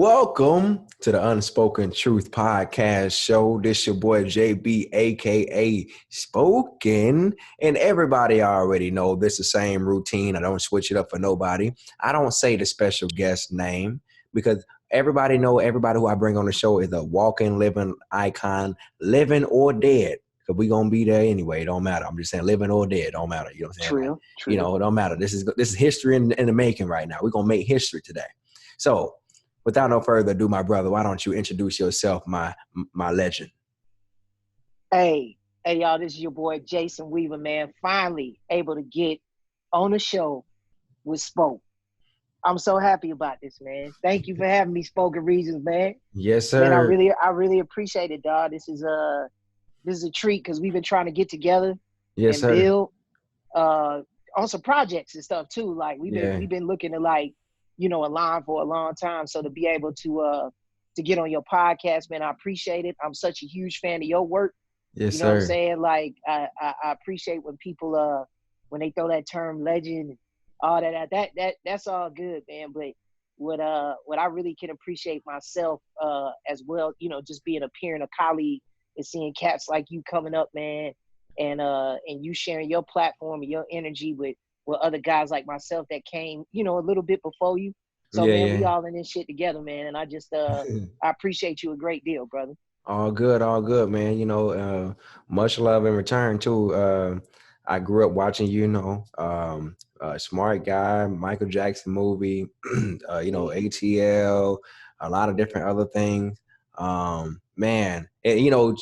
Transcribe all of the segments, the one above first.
Welcome to the Unspoken Truth Podcast Show. This your boy JB, aka Spoken, and everybody already know this the same routine. I don't switch it up for nobody. I don't say the special guest name because everybody know everybody who I bring on the show is a walking, living icon, living or dead. Cause we gonna be there anyway. It don't matter. I'm just saying, living or dead, don't matter. You know what I'm saying? True, like, true. You know, it don't matter. This is history in the making right now. We're gonna make history today. So, without no further ado, my brother, why don't you introduce yourself, my legend? Hey, y'all, this is your boy Jason Weaver, man. Finally able to get on the show with Spoke. I'm so happy about this, man. Thank you for having me, Spoken Reasons, man. Yes, sir. Man, I really appreciate it, dog. This is a treat because we've been trying to get together Yes, and sir. build on some projects and stuff too. Like we've been looking to align for a long time. So to be able to get on your podcast, man, I appreciate it. I'm such a huge fan of your work. Yes, you know what I'm sir. saying? Like I appreciate when people when they throw that term legend, all that's all good, man. But what I really can appreciate myself as well, just being a peer and a colleague and seeing cats like you coming up, man, and you sharing your platform and your energy with other guys like myself that came, a little bit before you. So man, we all in this shit together, man. And I just I appreciate you a great deal, brother. All good, man. Much love in return too. I grew up watching, Smart Guy, Michael Jackson movie, ATL, a lot of different other things. Man, and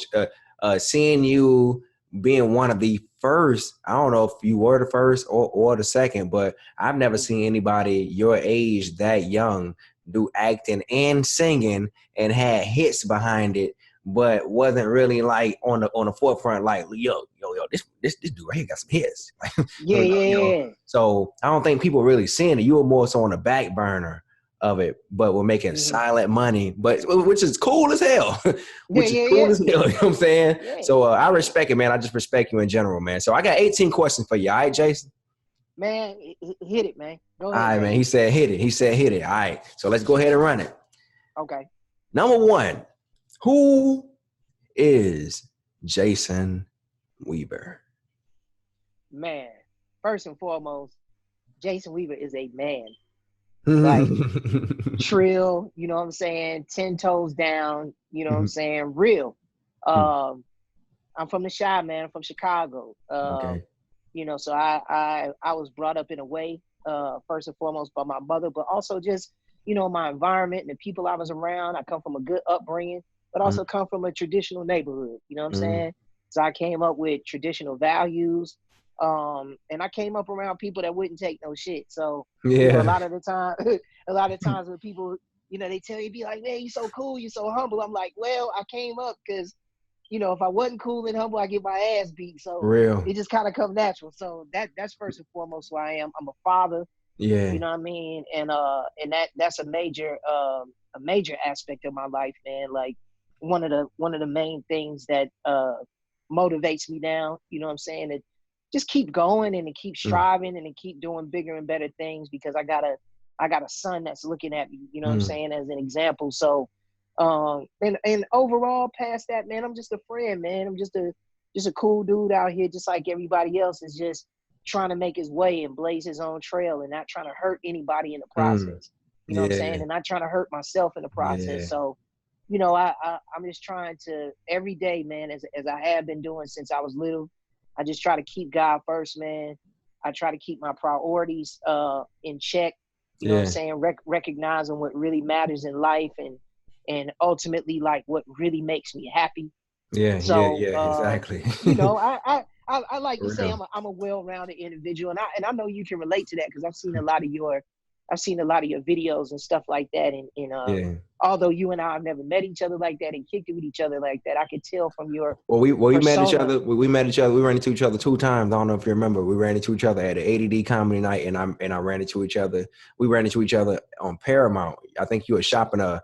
seeing you being one of the first, I don't know if you were the first or the second, but I've never seen anybody your age that young do acting and singing and had hits behind it, but wasn't really like on the forefront, like yo, this dude right here got some hits. Yeah. So I don't think people really seeing it. You were more so on the back burner of it, but we're making silent money, but which is cool as hell. As hell, you know what I'm saying? Yeah. So I respect it, man. I just respect you in general, man. So I got 18 questions for you. All right, Jason? Man, hit it, man. Go ahead. All right, man. He said hit it. All right. So let's go ahead and run it. Okay. Number one, who is Jason Weaver? Man, first and foremost, Jason Weaver is a man. Like trill, you know what I'm saying? 10 toes down, you know what I'm saying? Real. I'm from the Chi, man. I'm from Chicago. Okay. So I was brought up in a way, first and foremost by my mother, but also just, my environment and the people I was around. I come from a good upbringing, but also come from a traditional neighborhood, you know what I'm saying? So I came up with traditional values. And I came up around people that wouldn't take no shit. So a lot of times when people, they tell you, be like, man, you so cool, you so humble. I'm like, well, I came up because, if I wasn't cool and humble, I get my ass beat. So it just kind of come natural. So that's first and foremost who I am. I'm a father. Yeah. You know what I mean? And that's a major aspect of my life, man. Like one of the main things that motivates me now, you know what I'm saying? It just keep going and to keep striving and to keep doing bigger and better things because I got a son that's looking at me, you know what I'm saying, as an example. So and overall past that, man, I'm just a friend, man. I'm just a cool dude out here, just like everybody else is just trying to make his way and blaze his own trail and not trying to hurt anybody in the process. You know what I'm saying? And not trying to hurt myself in the process. So, I'm just trying to every day, man, as I have been doing since I was little, I just try to keep God first, man. I try to keep my priorities in check. You know what I'm saying? Recognizing what really matters in life and ultimately like what really makes me happy. Exactly. I like to say I'm a well-rounded individual, and I know you can relate to that because I've seen a lot of your videos and stuff like that. And although you and I have never met each other like that and kicked it with each other like that, I could tell from your we met each other. We met each other. We ran into each other 2 times. I don't know if you remember. We ran into each other at an ADD comedy night, and I ran into each other. We ran into each other on Paramount. I think you were shopping a.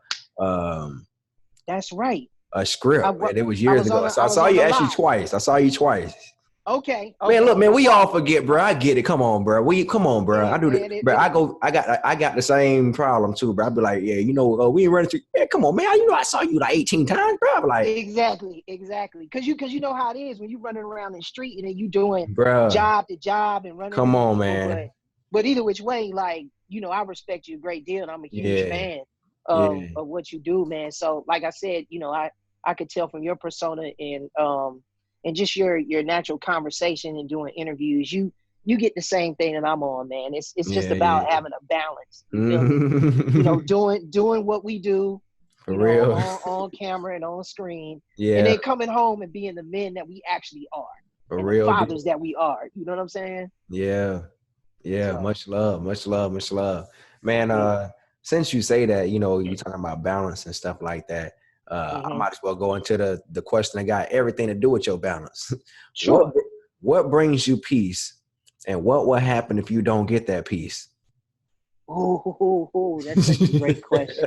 That's right. A script. And it was years ago. So I saw you actually twice. Okay, Man, look, okay, man, no we all problem. forget, bro. I get it. Come on, bro. Come on, bro. Yeah, I do the, man. bro. I got the same problem too, bro. I be like, yeah, we ain't running to, man. Come on, man. I saw you like 18 times, bro. I be like, Exactly. Cause you know how it is when you running around the street and then you doing bro, job to job and running come into on, people. man. But either which way, like, I respect you a great deal and I'm a huge Yeah, fan yeah, of what you do, man. So like I said, I could tell from your persona and just your natural conversation and doing interviews, you get the same thing that I'm on, man. It's just yeah, yeah. about having a balance. You feel me? Mhm. Doing what we do, For real. on camera and on screen, and Yeah, then coming home and being the men that we actually are for and the real. fathers that we are. You know what I'm saying? Yeah, yeah. So Much love, much love, much love, man. yeah. Since you say that, you talking about balance and stuff like that. I Hmm. might as well go into the question that got everything to do with your balance. What Sure. what brings you peace, and what will happen if you don't get that peace? Oh, that's such a great question.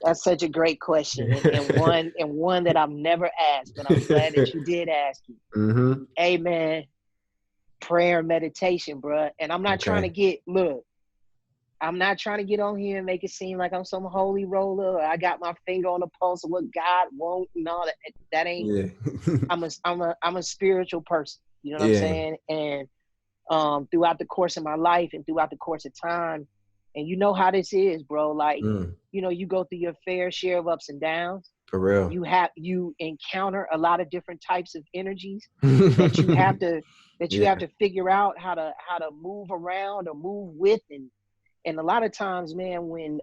That's such a great question, and one that I've never asked, but I'm glad that you did ask it. Mm-hmm. Amen. Prayer and meditation, bruh. And I'm not trying to Okay. get look. I'm not trying to get on here and make it seem like I'm some holy roller. Or I got my finger on the pulse of what God won't. No, that ain't. Yeah. I'm a spiritual person. You know what I'm Yeah. saying? And throughout the course of my life and throughout the course of time, and you know how this is, bro. Like, Mm, you go through your fair share of ups and downs. for real. You encounter a lot of different types of energies that you have to Yeah. figure out how to move around or move with, and a lot of times, man, when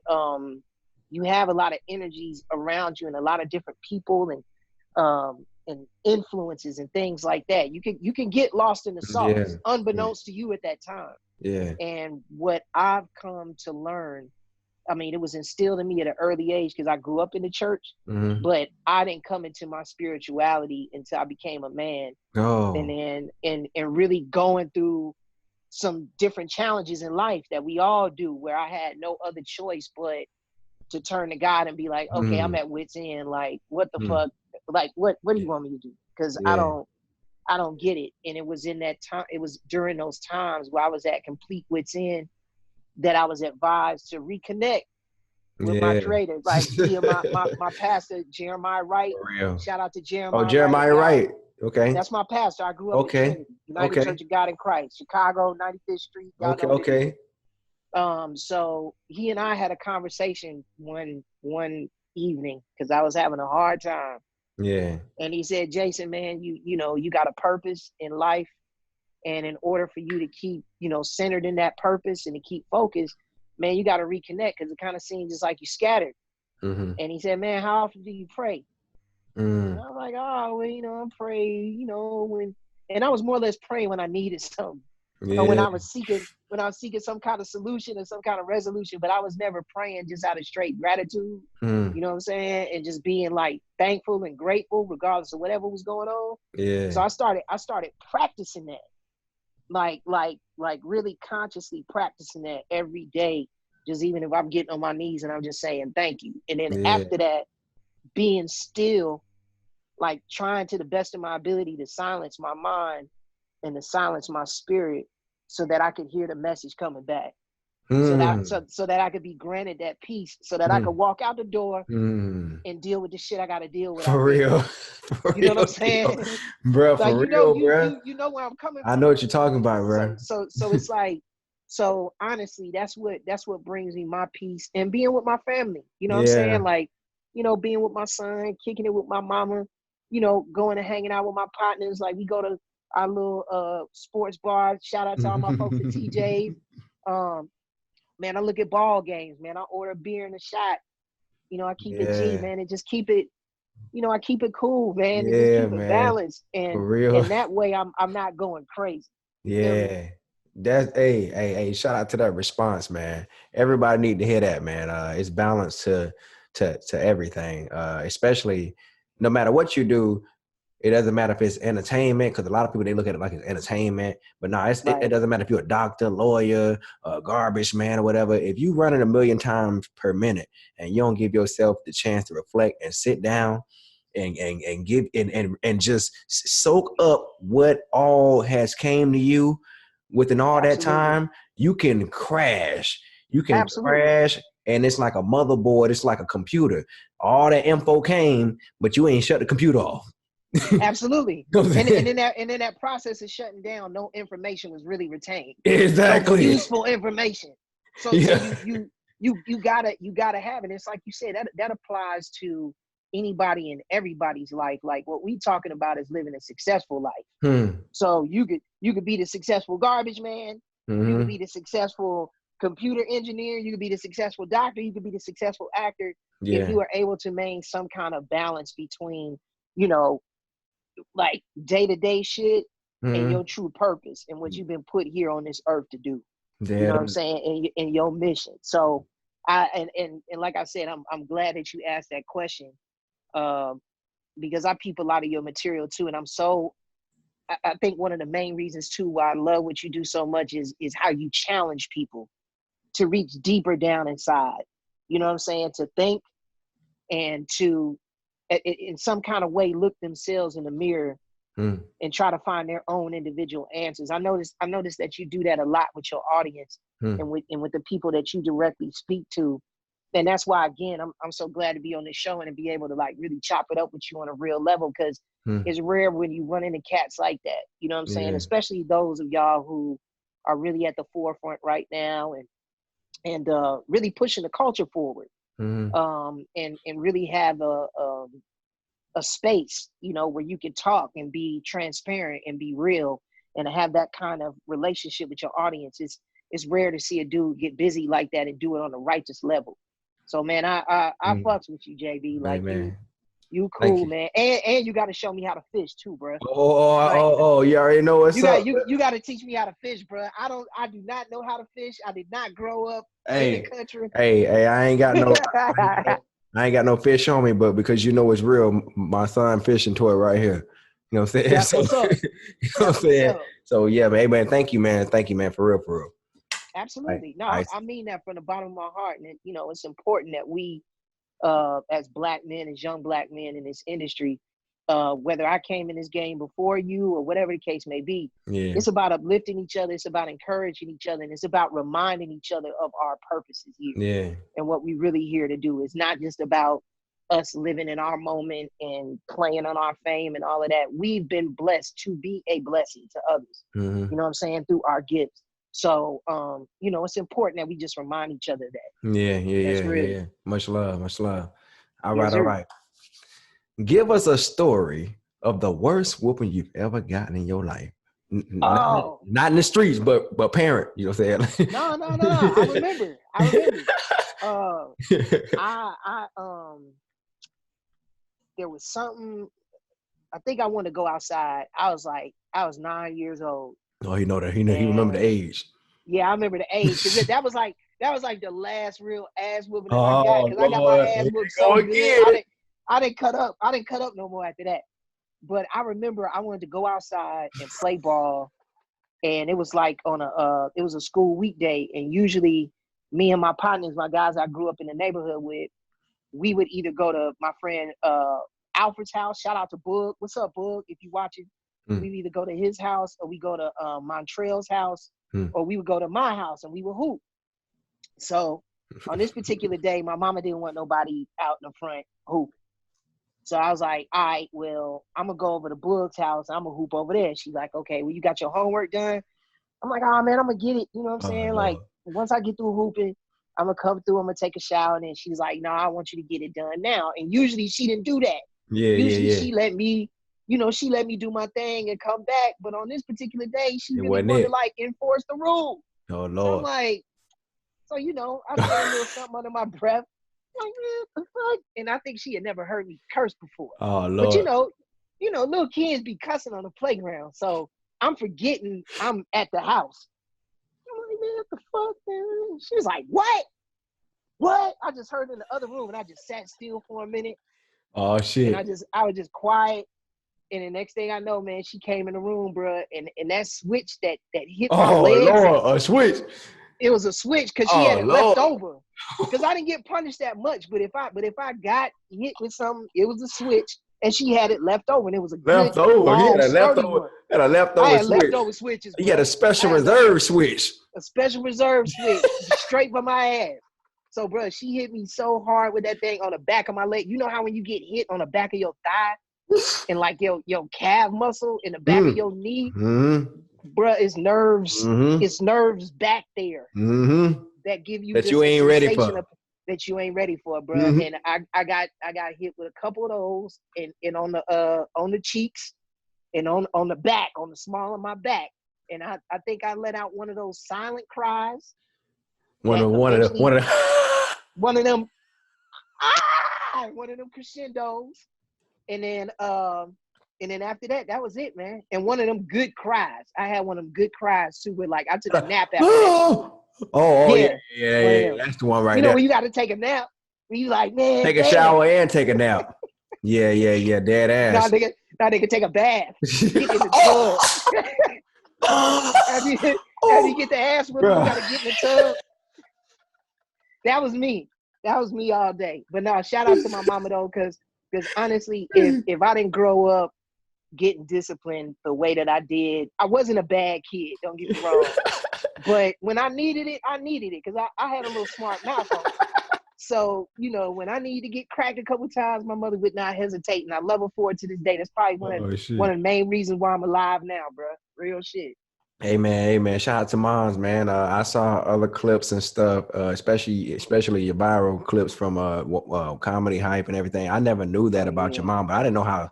you have a lot of energies around you and a lot of different people and influences and things like that, you can get lost in the Yeah. sauce Yeah. unbeknownst to you at that time. Yeah. And what I've come to learn, I mean, it was instilled in me at an early age because I grew up in the church, Mm-hmm. but I didn't come into my spirituality until I became a man, and Oh. then and really going through some different challenges in life that we all do, where I had no other choice but to turn to God and be like, okay, I'm Mm, at wit's end. Like, what the mm, fuck? Like, what do yeah. you want me to do? Because I Yeah. don't I don't get it. And it was in that time, it was during those times where I was at complete wit's end that I was advised to reconnect with my Yeah. creator, like via my pastor, Jeremiah Wright. For real. Shout out to Oh, Jeremiah Wright of Jeremiah God. Wright. Okay. That's my pastor. I grew up in Okay. Trinity, United Okay. Church of God in Christ, Chicago, 95th Street. Y'all Okay. know what it is. Okay. So he and I had a conversation one evening because I was having a hard time. Yeah. And he said, Jason, man, you got a purpose in life. And in order for you to keep, centered in that purpose and to keep focused, man, you got to reconnect because it kind of seems just like you scattered. Mm-hmm. And he said, man, how often do you pray? And Mm. I'm like, oh, well, I pray, and I was more or less praying when I needed something, or when Yeah. I was seeking some kind of solution or some kind of resolution, but I was never praying just out of straight gratitude. Mm. You know what I'm saying? And just being like thankful and grateful regardless of whatever was going on. So Yeah. I started practicing that, like really consciously practicing that every day, just even if I'm getting on my knees and I'm just saying thank you. And then Yeah. after that, being still, like trying to the best of my ability to silence my mind and to silence my spirit so that I could hear the message coming back. So that Mm. so that I could be granted that peace so that I could Mm. walk out the door Mm. and deal with the shit I gotta deal with For out there in real. life. For You know what I'm real, yo. saying? Bro, Like for real, bro. you know where I'm coming I know from. what you're talking about, So bro. it's like, so honestly, that's what brings me my peace and being with my family. You know what I'm saying? Yeah. Like, being with my son, kicking it with my mama, going and hanging out with my partners. Like we go to our little sports bar. Shout out to all my folks at TJ's. Um, man, I look at ball games, man. I order a beer and a shot. I keep it G, Yeah. man, and just keep it, I keep it cool, man, and just Yeah, keep it man. balanced. For And real. and that way I'm not going crazy. You feel me? Yeah. That's hey, shout out to that response, man. Everybody need to hear that, man. It's balance to everything. Especially no matter what you do, it doesn't matter if it's entertainment, because a lot of people they look at it like it's entertainment. But no, it Right. doesn't matter if you're a doctor, lawyer, a garbage man, or whatever. If you running a million times per minute and you don't give yourself the chance to reflect and sit down and give and just soak up what all has came to you within all that Absolutely. time, you can crash. You can Absolutely. crash, and it's like a motherboard, it's like a computer. All that info came, but you ain't shut the computer off. Absolutely. And in that process of shutting down, no information was really retained. Exactly. No useful information. So Yeah. you gotta have it. It's like you said, that applies to anybody in everybody's life. Like what we talking about is living a successful life. So you could be the successful garbage man, you could be the successful computer engineer, you could be the successful doctor, you could be the successful actor, if you are able to maintain some kind of balance between, you know, like day-to-day shit and your true purpose and what you've been put here on this earth to do. Yeah. You know what I'm saying? And your mission. So and like I said, I'm glad that you asked that question, because I peep a lot of your material too, and I think one of the main reasons too why I love what you do so much is how you challenge people to reach deeper down inside. You know what I'm saying? To think and to in some kind of way look themselves in the mirror and try to find their own individual answers. I noticed that you do that a lot with your audience and with the people that you directly speak to. And that's why, again, I'm so glad to be on this show and to be able to like really chop it up with you on a real level, because it's rare when you run into cats like that. You know what I'm saying? Especially those of y'all who are really at the forefront right now and really pushing the culture forward. And really have a space, you know, where you can talk and be transparent and be real and have that kind of relationship with your audience. It's rare to see a dude get busy like that and do it on a righteous level. So man, I fucks with you, JB. Like man. You cool, man. And you got to show me how to fish too, bro. Oh, you already know what's up. You got to teach me how to fish, bro. I do not know how to fish. I did not grow up in the country. Hey, I ain't got no fish on me, but because you know it's real, my son fishing toy right here. You know what I'm saying? That's what's up. You know what I'm saying? So yeah, man, hey, man, thank you, man. Thank you, man, for real. Absolutely. No, I mean that from the bottom of my heart. And, you know, it's important that we, as black men, as young black men in this industry, whether I came in this game before you or whatever the case may be, it's about uplifting each other. It's about encouraging each other. And it's about reminding each other of our purposes here. Yeah. And what we really here to do is not just about us living in our moment and playing on our fame and all of that. We've been blessed to be a blessing to others. You know what I'm saying? Through our gifts. So, you know, it's important that we just remind each other that. Yeah. Much love. All right. Give us a story of the worst whooping you've ever gotten in your life. Not in the streets, but parent. You know what I'm saying? No. I remember. There was something. I think I wanted to go outside. I was 9 years old. Oh, he know that. He remember the age. Yeah, I remember the age, because that was like the last real ass whooping that I got, because I got my ass whooped so good. I didn't cut up no more after that. But I remember I wanted to go outside and play ball, and it was like it was a school weekday, and usually me and my partners, my guys I grew up in the neighborhood with, we would either go to my friend Alfred's house. Shout out to Boog. What's up, Boog? If you watching, we either go to his house or we go to Montreal's house, or we would go to my house and we would hoop. So on this particular day, my mama didn't want nobody out in the front hooping. So I was like, all right, well, I'm going to go over to Boog's house. I'm going to hoop over there. She's like, okay, well, you got your homework done? I'm like, oh, man, I'm going to get it. You know what I'm saying? Like, once I get through hooping, I'm going to come through. I'm going to take a shower. And then she's like, no, I want you to get it done now. And usually she didn't do that. Usually she let me, you know, she let me do my thing and come back. But on this particular day, she really wanted to, like, enforce the rule. Oh, Lord. So I'm like, so, you know, I said a little something under my breath. Like, what the fuck? And I think she had never heard me curse before. Oh, Lord. But you know, little kids be cussing on the playground. So I'm forgetting I'm at the house. I'm like, man, what the fuck, man? She was like, what? I just heard in the other room, and I just sat still for a minute. Oh, shit. And I was just quiet. And the next thing I know, man, she came in the room, bro, and that switch that hit my legs. Oh, Lord, a switch. It was a switch because she had it left over. Because I didn't get punished that much, but if I got hit with something, it was a switch, and she had it left over, and it was a good, Leftover. He long, sturdy one. had a I leftover had switch. leftover switches, He had bro. a special I had reserve switch. a special reserve switch straight for my ass. So, bro, she hit me so hard with that thing on the back of my leg. You know how when you get hit on the back of your thigh and like your calf muscle in the back of your knee, bro, it's nerves back there that give you that just you a ain't ready sensation for. that you ain't ready for, bro. And I got hit with a couple of those and on the cheeks and on the back, on the small of my back. And I think I let out one of those silent cries. One of them one of them crescendos. And then after that, that was it, man. And one of them good cries. I had one of them good cries too, where like I took a nap after that. Yeah. That's the one right there. When you got to take a nap, when you like, man, take a shower and take a nap. Yeah, dead ass. Now they can take a bath. Get in the tub. After you get the ass with them, you gotta get in the tub. That was me. That was me all day. But no, shout out to my mama though, because honestly, if I didn't grow up getting disciplined the way that I did, I wasn't a bad kid. Don't get me wrong. But when I needed it because I had a little smart mouth on me. So, when I needed to get cracked a couple times, my mother would not hesitate, and I love her for it to this day. That's probably one of the main reasons why I'm alive now, bro. Real shit. Hey man, shout out to moms, man. I saw other clips and stuff, especially your viral clips from Comedy Hype and everything. I never knew that about your mom, but I didn't know how.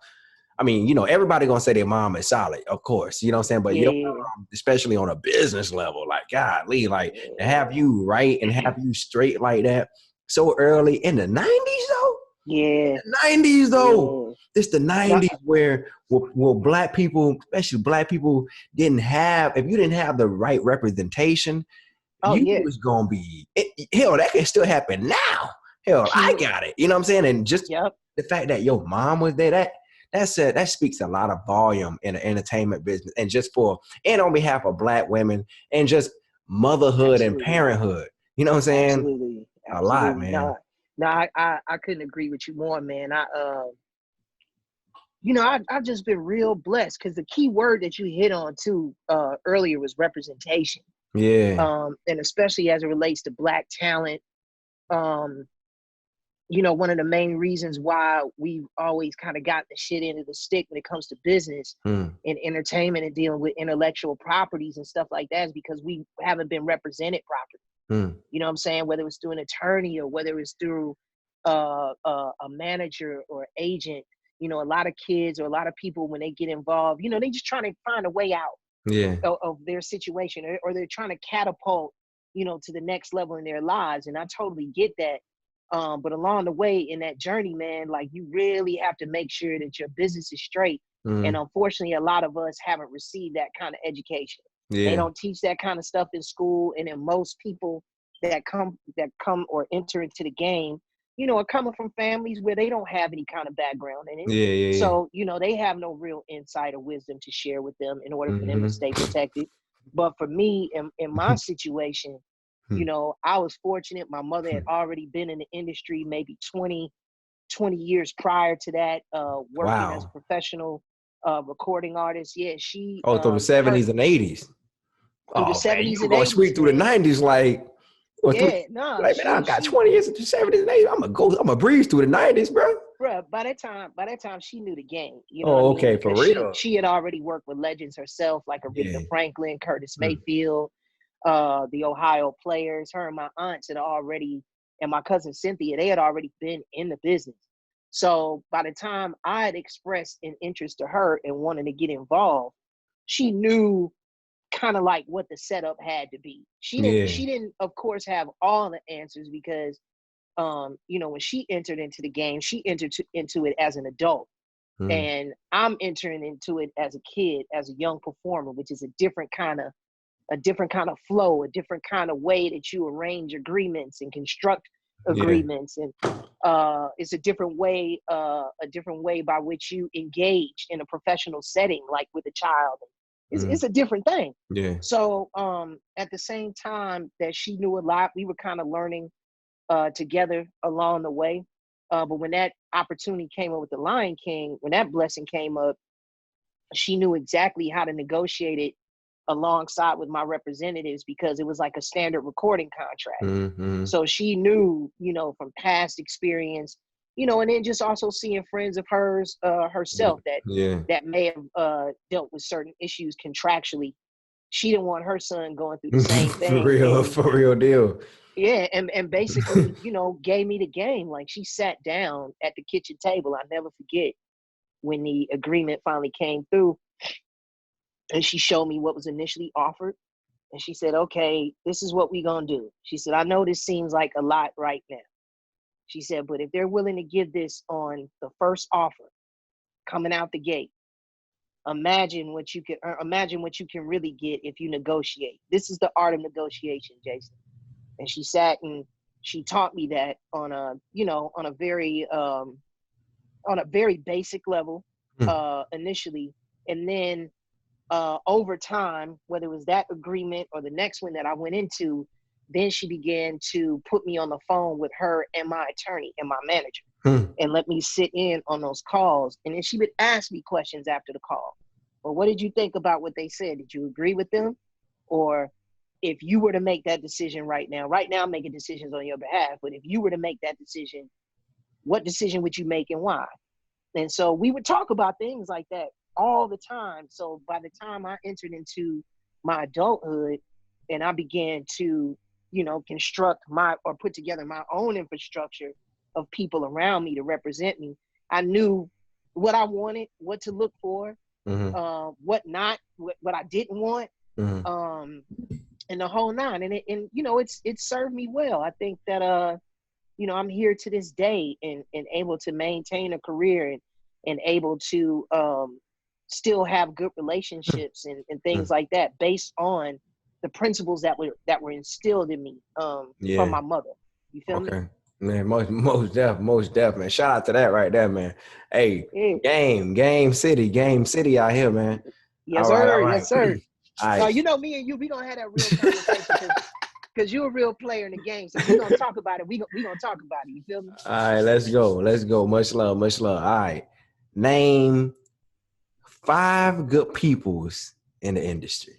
I mean, everybody gonna say their mom is solid, of course. You know what I'm saying? But your mom, especially on a business level, like golly, like to have you right and have you straight like that so early in the 90s though. Yeah. The 90s though. Yeah. It's the 90s where black people, especially black people, didn't have, if you didn't have the right representation, was gonna be hell, that can still happen now. Hell, I got it. You know what I'm saying? And just the fact that your mom was there, that speaks a lot of volume in the entertainment business, and on behalf of black women and just motherhood and parenthood. You know what I'm saying? Absolutely. A lot, man. No, I couldn't agree with you more, man. I've just been real blessed because the key word that you hit on too earlier was representation. Yeah. And especially as it relates to black talent. One of the main reasons why we've always kind of gotten the shit into the stick when it comes to business and entertainment and dealing with intellectual properties and stuff like that is because we haven't been represented properly. You know what I'm saying? Whether it's through an attorney or whether it's through a manager or agent, a lot of kids or a lot of people, when they get involved, they just trying to find a way out of their situation or they're trying to catapult, to the next level in their lives. And I totally get that. But along the way in that journey, man, like you really have to make sure that your business is straight. And unfortunately, a lot of us haven't received that kind of education. They don't teach that kind of stuff in school. And then most people that come or enter into the game, are coming from families where they don't have any kind of background in it. So, they have no real insight or wisdom to share with them in order for them to stay protected. But for me, in my situation, I was fortunate. My mother had already been in the industry maybe 20 years prior to that, working as a professional recording artist. Yeah, she. Through the 70s and 80s. Through the 70s and 80s. Going sweet through the 90s, like. Man, I got 20 years into the 70s and 80s. I'm gonna breeze through the 90s, bro. Bro, by that time, she knew the game. Okay, for real. She had already worked with legends herself, like Aretha Franklin, Curtis Mayfield. The Ohio Players, her and my aunts and my cousin Cynthia, they had already been in the business. So by the time I had expressed an interest to her and wanted to get involved, she knew kind of like what the setup had to be. She didn't of course have all the answers because when she entered into the game, she entered into it as an adult. And I'm entering into it as a kid, as a young performer, which is a different kind of flow, a different kind of way that you arrange agreements and construct agreements. And it's a different way by which you engage in a professional setting, like with a child. It's a different thing. Yeah. So at the same time that she knew a lot, we were kind of learning together along the way. But when that opportunity came up with the Lion King, when that blessing came up, she knew exactly how to negotiate it alongside with my representatives because it was like a standard recording contract. Mm-hmm. So she knew, from past experience, and then just also seeing friends of hers herself Yeah. that may have dealt with certain issues contractually. She didn't want her son going through the same thing. For real deal. Yeah, and basically, gave me the game. Like she sat down at the kitchen table. I'll never forget when the agreement finally came through, and she showed me what was initially offered. And she said, okay, this is what we're going to do. She said, I know this seems like a lot right now. She said, but if they're willing to give this on the first offer coming out the gate, imagine what you can really get if you negotiate. This is the art of negotiation, Jason. And she sat and she taught me that on a very basic level initially. And then over time, whether it was that agreement or the next one that I went into, then she began to put me on the phone with her and my attorney and my manager and let me sit in on those calls. And then she would ask me questions after the call. Well, what did you think about what they said? Did you agree with them? Or if you were to make that decision right now I'm making decisions on your behalf, but if you were to make that decision, what decision would you make and why? And so we would talk about things like that all the time. So by the time I entered into my adulthood and I began to, construct or put together my own infrastructure of people around me to represent me, I knew what I wanted, what to look for, what not, what I didn't want, and the whole nine. And it served me well. I think that I'm here to this day and able to maintain a career and able to still have good relationships and things like that based on the principles that were instilled in me from my mother. You feel me? Okay. Man, most deaf, man. Shout out to that right there, man. Hey, game city out here, man. Yes, all sir. right. Yes, sir. All right. Now, me and you, we gonna have that real conversation because you're a real player in the game. So we're gonna talk about it. We gonna talk about it. You feel me? All right, let's go. Much love. All right. Name 5 good peoples in the industry.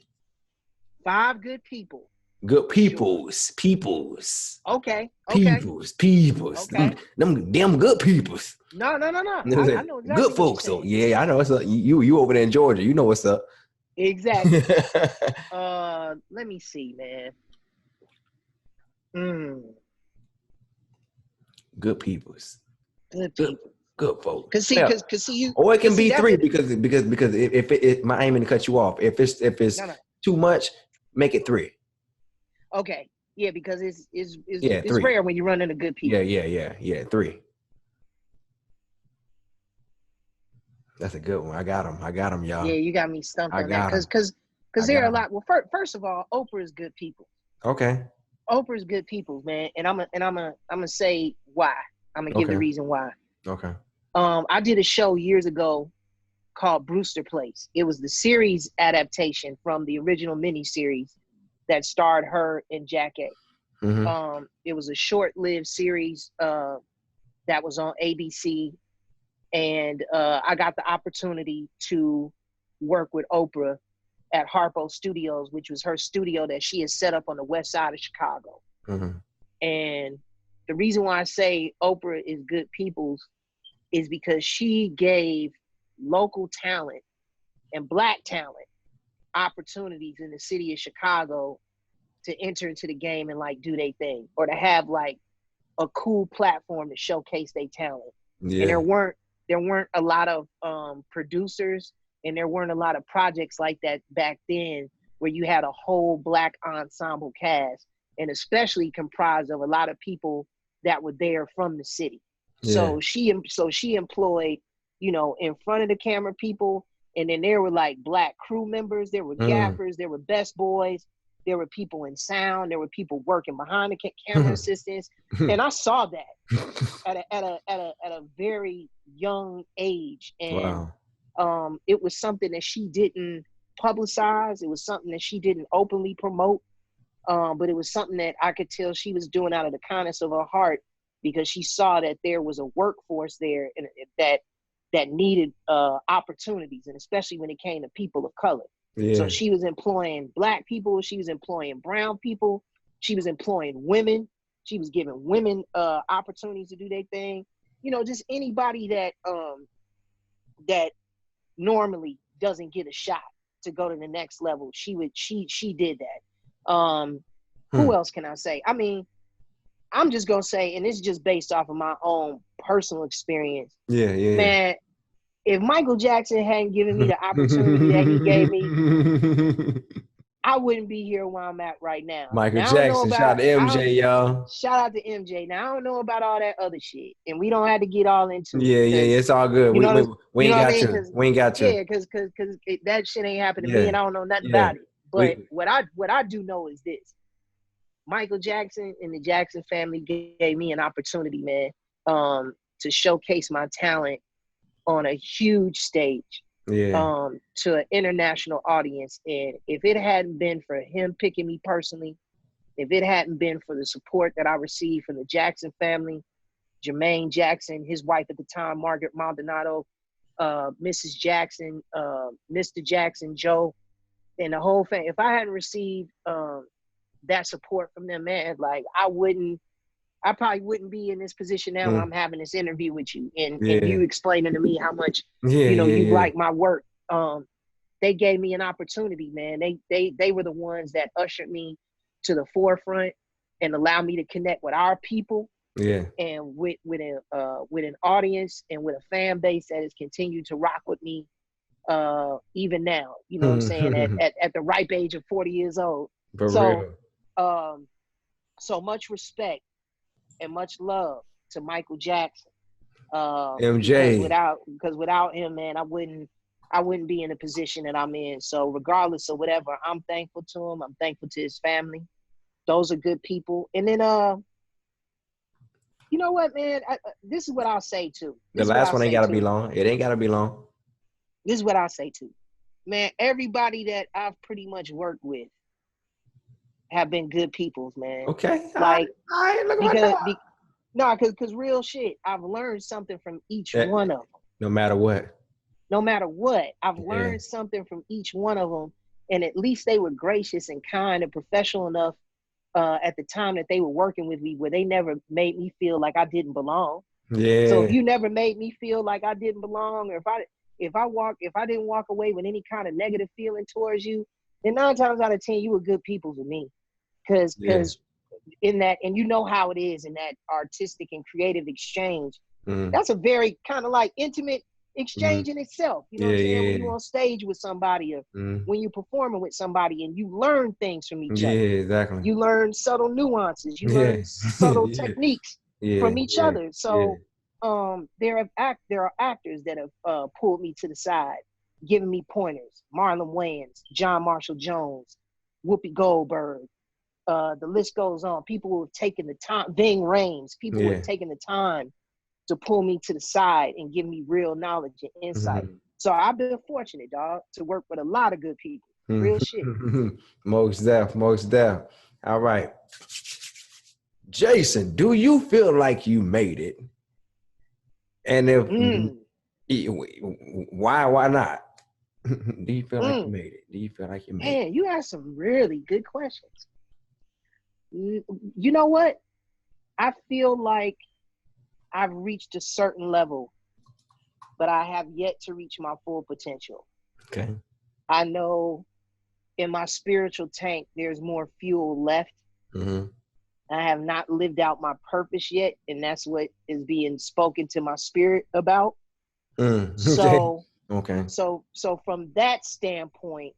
5 good people. Good peoples. Sure. Peoples. Okay. Peoples. Okay. Them good peoples. No. I know exactly good folks. So yeah, I know what's up. You over there in Georgia. You know what's up. Exactly. Let me see, man. Good peoples. Good folks. Cause see you. Or it can be 3 because if it my aiming to cut you off. If it's too much, make it 3. Okay. Yeah, because it's rare when you run into good people. Yeah. 3. That's a good one. I got him, y'all. Yeah, you got me stumped on that because there are a lot. Well, first of all, Oprah is good people. Okay. Oprah is good people, man, and I'm gonna say why. I'm gonna give the reason why. Okay. I did a show years ago called Brewster Place. It was the series adaptation from the original miniseries that starred her and Jack A. It was a short-lived series that was on ABC, and I got the opportunity to work with Oprah at Harpo Studios, which was her studio that she had set up on the west side of Chicago. And the reason why I say Oprah is good people's is because she gave local talent and Black talent opportunities in the city of Chicago to enter into the game and like do their thing, or to have like a cool platform to showcase their talent. Yeah. And there weren't a lot of producers, and there weren't a lot of projects like that back then where you had a whole Black ensemble cast, and especially comprised of a lot of people that were there from the city. Yeah. So she employed, in front of the camera people, and then there were like Black crew members, there were gaffers, there were best boys, there were people in sound, there were people working behind the camera assistants, and I saw that at a very young age, and it was something that she didn't publicize. It was something that she didn't openly promote, but it was something that I could tell she was doing out of the kindness of her heart, because she saw that there was a workforce there and that needed opportunities, and especially when it came to people of color. Yeah. So she was employing Black people, she was employing brown people, she was employing women, she was giving women opportunities to do their thing. You know, just anybody that normally doesn't get a shot to go to the next level. She did that. Who else can I say? I mean, I'm just gonna say, and this is just based off of my own personal experience. Yeah. Man, if Michael Jackson hadn't given me the opportunity that he gave me, I wouldn't be here where I'm at right now. Michael Now, I don't know Jackson, shout about out to MJ, y'all. shout out to MJ. Now I don't know about all that other shit, and we don't have to get all into Yeah, it. it's all good. You know We you ain't know what I got mean? to. We ain't got to. Yeah, because that shit ain't happened to me, Yeah. and I don't know nothing Yeah. about it. But what I do know is this: Michael Jackson and the Jackson family gave me an opportunity, man, to showcase my talent on a huge stage, Yeah. to an international audience. And if it hadn't been for him picking me personally, if it hadn't been for the support that I received from the Jackson family, Jermaine Jackson, his wife at the time, Margaret Maldonado, Mrs. Jackson, Mr. Jackson, Joe, and the whole family, if I hadn't received that support from them, man, like I probably wouldn't be in this position now when I'm having this interview with you and you explaining to me how much you like my work. They gave me an opportunity, man. They were the ones that ushered me to the forefront and allowed me to connect with our people. Yeah. And with an audience and with a fan base that has continued to rock with me even now. You know what I'm saying? At the ripe age of 40 years old. For real. So much respect and much love to Michael Jackson. MJ. Because without him, man, I wouldn't be in the position that I'm in. So regardless of whatever, I'm thankful to him. I'm thankful to his family. Those are good people. And then you know what, man? This is what I'll say too. The last one ain't gotta be long. It ain't gotta be long. This is what I'll say too. Man, everybody that I've pretty much worked with have been good peoples, man. Okay. Like, all right, look at that. because real shit, I've learned something from each one of them. No matter what. No matter what, I've learned something from each one of them. And at least they were gracious and kind and professional enough at the time that they were working with me, where they never made me feel like I didn't belong. Yeah. So if you never made me feel like I didn't belong, or if I didn't walk away with any kind of negative feeling towards you, then 9 times out of 10, you were good people to me. Because in that, and you know how it is in that artistic and creative exchange, that's a very kind of like intimate exchange in itself. You know what I'm saying? When you're on stage with somebody, or when you're performing with somebody, and you learn things from each other. Yeah, exactly. You learn subtle nuances. You learn subtle techniques from each other. So there are actors that have pulled me to the side, giving me pointers. Marlon Wayans, John Marshall Jones, Whoopi Goldberg. The list goes on. People who have taken the time, Ving Rhames, people who have taken the time to pull me to the side and give me real knowledge and insight. So I've been fortunate, dog, to work with a lot of good people. Real shit. Most def. All right. Jason, do you feel like you made it? And if why not? Do you feel like you made it? Do you feel like you made it? Man, you asked some really good questions. You know what? I feel like I've reached a certain level, but I have yet to reach my full potential. Okay. I know in my spiritual tank, there's more fuel left. I have not lived out my purpose yet, and that's what is being spoken to my spirit about. So from that standpoint,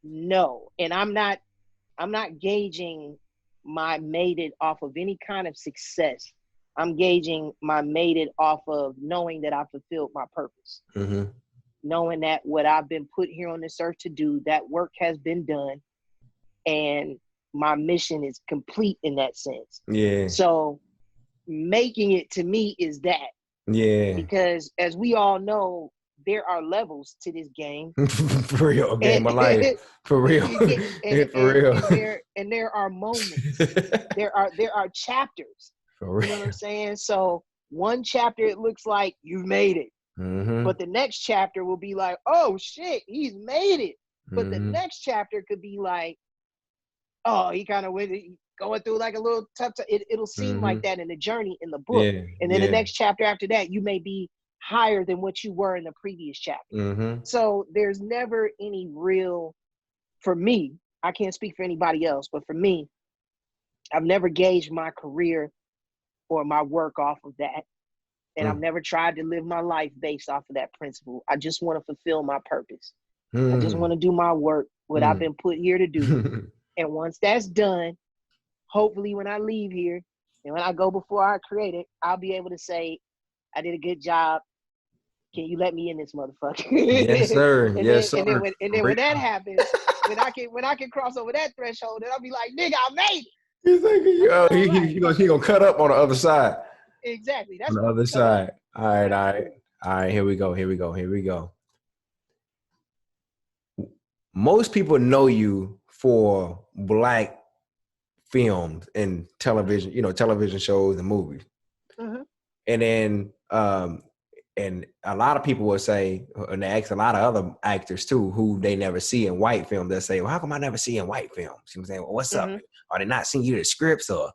no. And I'm not gauging my made it off of any kind of success. I'm gauging my made it off of knowing that I fulfilled my purpose. Knowing that what I've been put here on this earth to do, that work has been done, and my mission is complete in that sense. Yeah. So making it to me is that. Yeah. Because as we all know, there are levels to this game. For real, game of life. For real. For real. And there are moments. there are chapters. For You know what I'm real. saying? So one chapter, it looks like you've made it. Mm-hmm. But the next chapter will be like, oh shit, he's made it. But the Mm-hmm. next chapter could be like, oh, he kind of went going through like a little tough time. It'll seem like Mm-hmm. that in the journey in the book. Yeah. And then the Yeah. next chapter after that, you may be higher than what you were in the previous chapter. Mm-hmm. So there's never any real, for me, I can't speak for anybody else, but for me, I've never gauged my career or my work off of that. And I've never tried to live my life based off of that principle. I just want to fulfill my purpose. I just want Mm-hmm. to do my work, what I've been put here to do. Mm. And once that's done, hopefully when I leave here and when I go before I create it, I'll be able to say, I did a good job. Can you let me in this Yes, motherfucker? sir. and Yes, then sir. and then when and For then real. when that happens, when I can cross over that threshold, then I'll be like, nigga, I made it. He's like, I'll be all he, right. he gonna cut up on the other side. Exactly. On That's the when I'm other gonna cut up. side. All right, That's all right. cool. All right, here we go. Here we go. Here we go. Most people know you for black films and television, television shows and movies. Mm-hmm. And then and a lot of people will say, and they ask a lot of other actors too, who they never see in white films, they say, well, how come I never see in white films? You know what I'm saying? Well, what's up? Mm-hmm. Are they not seeing you the scripts or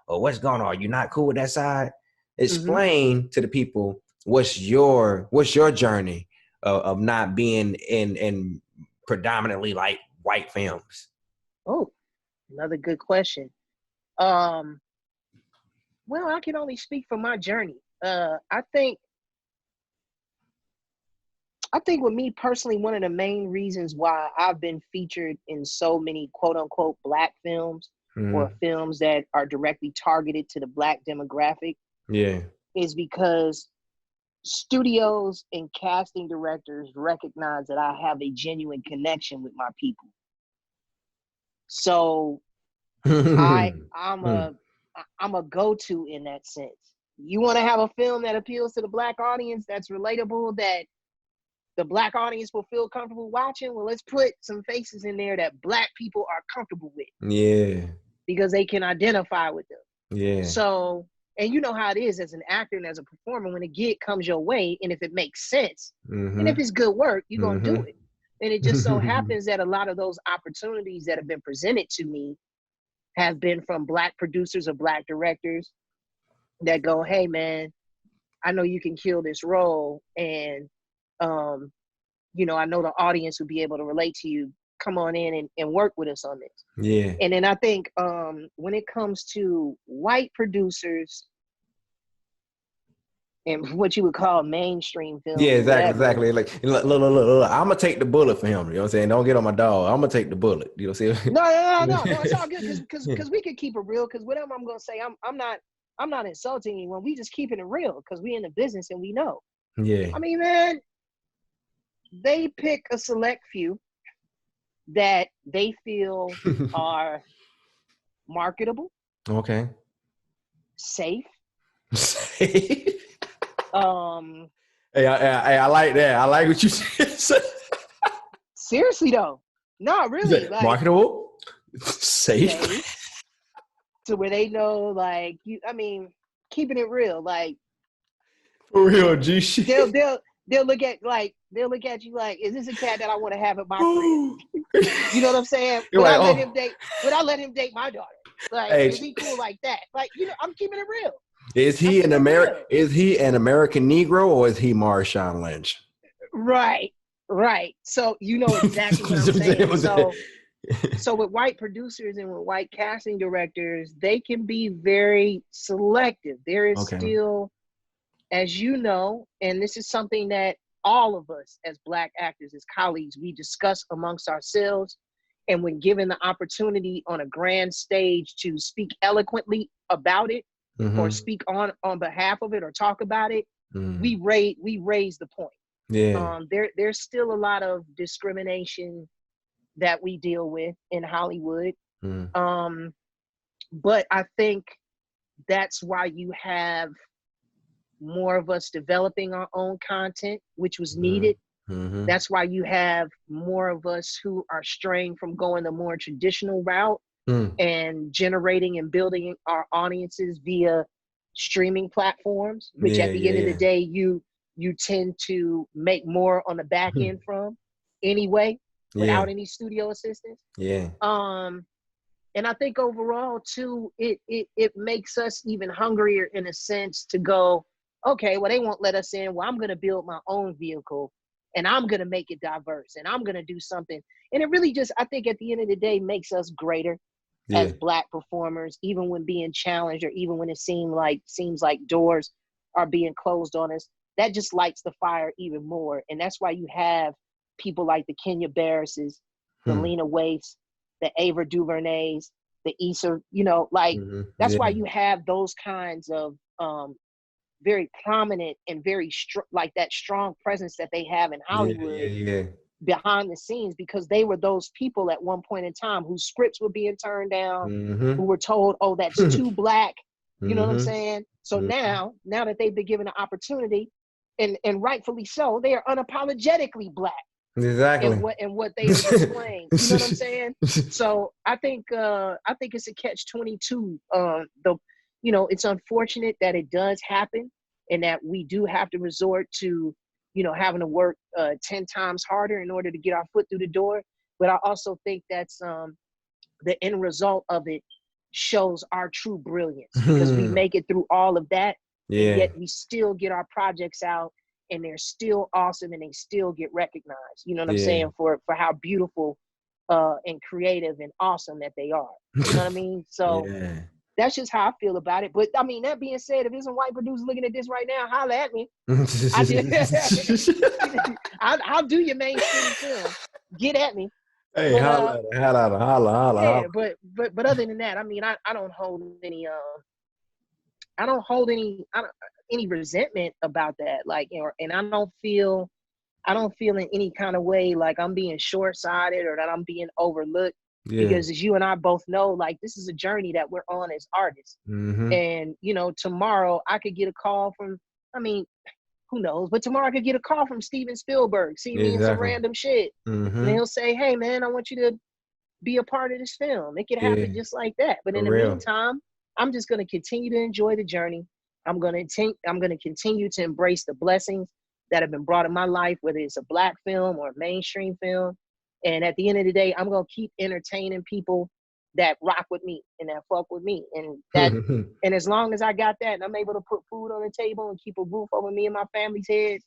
what's going on? Are you not cool with that side? Mm-hmm. Explain to the people what's your journey of not being in predominantly like white films. Oh, another good question. Um, well, I can only speak for my journey. I think with me personally, one of the main reasons why I've been featured in so many quote unquote black films or Mm-hmm. films that are directly targeted to the black demographic Yeah. is because studios and casting directors recognize that I have a genuine connection with my people. So I I'm a I'm a go-to in that sense. You want to have a film that appeals to the black audience, that's relatable, that the black audience will feel comfortable watching? Well, let's put some faces in there that black people are comfortable with Yeah. because they can identify with them. Yeah. So, and you know how it is as an actor and as a performer, when a gig comes your way, and if it makes sense, and if Mm-hmm. it's good work, you're going to do Mm-hmm. it. And it just so happens that a lot of those opportunities that have been presented to me have been from black producers or black directors that go, hey, man, I know you can kill this role. And, I know the audience will be able to relate to you. Come on in and work with us on this. Yeah. And then I think when it comes to white producers and what you would call mainstream Yeah, films or exactly, whatever. exactly. Like, look, I'm gonna take the bullet for him. You know what I'm saying? Don't get on my dog. I'm gonna take the bullet. You know what I'm No, no, no, no, no. It's all good saying? because we could keep it real. Because whatever I'm gonna say, I'm not insulting anyone. We just keeping it real because we in the business and we know. Yeah. I mean, man, they pick a select few that they feel are marketable, Okay. safe. Hey, Um, I like that. I like what you said. Seriously though, no, You really, said like marketable, safe. safe to where they know, like you. I mean, keeping it real, like For real, G shit. they'll they'll they'll look at you like, is this a cat that I want to have at my crib? You know what I'm saying? You're like, oh, Would I let him date my daughter? Like, hey, is he cool like that? Like, I'm keeping it real. is I'm he an keeping it real. American Negro or is he Marshawn Lynch? Right, right. So you know exactly what I'm saying. So with white producers and with white casting directors, they can be very selective. There is Okay. still, as you know, and this is something that all of us as black actors, as colleagues, we discuss amongst ourselves. And when given the opportunity on a grand stage to speak eloquently about it or Mm-hmm. speak on behalf of it or talk about it, Mm. we raise the point. Yeah. There's still a lot of discrimination that we deal with in Hollywood. Mm. Um, but I think that's why you have more of us developing our own content, which was needed. Mm-hmm. That's why you have more of us who are straying from going the more traditional route and generating and building our audiences via streaming platforms, which Yeah, at the end of the yeah, day, you tend to make more on the back yeah. end from anyway, Yeah, without any studio assistance. yeah. And I think overall too, it makes us even hungrier in a sense to go, okay, well, they won't let us in. Well, I'm going to build my own vehicle and I'm going to make it diverse and I'm going to do something. And it really just, I think at the end of the day, makes us greater Yeah. as Black performers, even when being challenged or even when it seems like doors are being closed on us. That just lights the fire even more. And that's why you have people like the Kenya Barrises, the Hmm. Lena Waiths, the Ava DuVernays, the Issa, like that's why Yeah. you have those kinds of very prominent and very like that strong presence that they have in Yeah, Hollywood yeah, yeah. behind the scenes, because they were those people at one point in time whose scripts were being turned down, who Mm-hmm. were told, oh, that's too Black. You know what I'm Mm-hmm. saying? So Mm-hmm. now that they've been given an opportunity, and rightfully so, they are unapologetically Black Exactly. and what they are displaying. You know what I'm saying? So I think it's a catch-22. It's unfortunate that it does happen and that we do have to resort to having to work 10 times harder in order to get our foot through the door. But I also think that's the end result of it shows our true brilliance, because we make it through all of that and Yeah, yet we still get our projects out and they're still awesome and they still get recognized. You know what I'm yeah, saying? For how beautiful and creative and awesome that they are. You know what I mean? So yeah. that's just how I feel about it. But I mean, that being said, if there's some white producers looking at this right now, holler at me. I just, I'll do your mainstream film. Get at me. Hey, But holla, holla, holla, holla, holla. yeah, but other than that, I mean, I don't hold any I don't hold any resentment about that. Like, and I don't feel in any kind of way like I'm being short-sighted or that I'm being overlooked, Yeah. because as you and I both know, like, this is a journey that we're on as artists. Mm-hmm. And tomorrow I could get a call from, I mean, who knows, but tomorrow I could get a call from Steven Spielberg, see me in some Exactly. random shit, and Mm-hmm. he'll say, hey man, I want you to be a part of this film. It could Yeah, happen just like that. But for in the real. meantime, I'm just going to continue to enjoy the journey. I'm going to continue to embrace the blessings that have been brought in my life, whether it's a Black film or a mainstream film. And at the end of the day, I'm going to keep entertaining people that rock with me and that fuck with me. And as long as I got that and I'm able to put food on the table and keep a roof over me and my family's heads,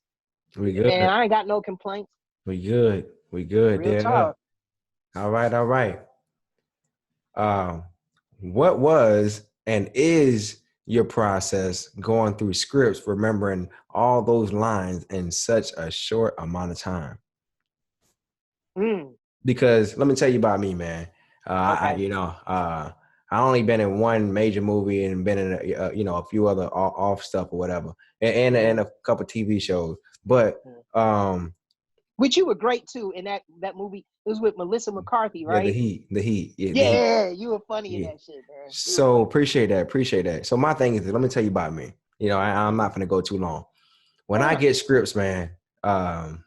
We man, good. I ain't got no complaints. We good. We good. Real Dead up. talk. All right. All right. Um, what was and is your process going through scripts, remembering all those lines in such a short amount of time? Mm, Because let me tell you about me, man. okay. I only been in one major movie and been in a few other off stuff or whatever, and Mm-hmm. a couple TV shows. But Mm-hmm. um, Which you were great too in that movie. It was with Melissa McCarthy, yeah, right? the heat, yeah, the heat, Yeah, you were funny in yeah. that shit, man. You were So funny. appreciate that. So my thing is, let me tell you about me. I'm Mm-hmm. not gonna go too long. When I Uh, get scripts, man, um,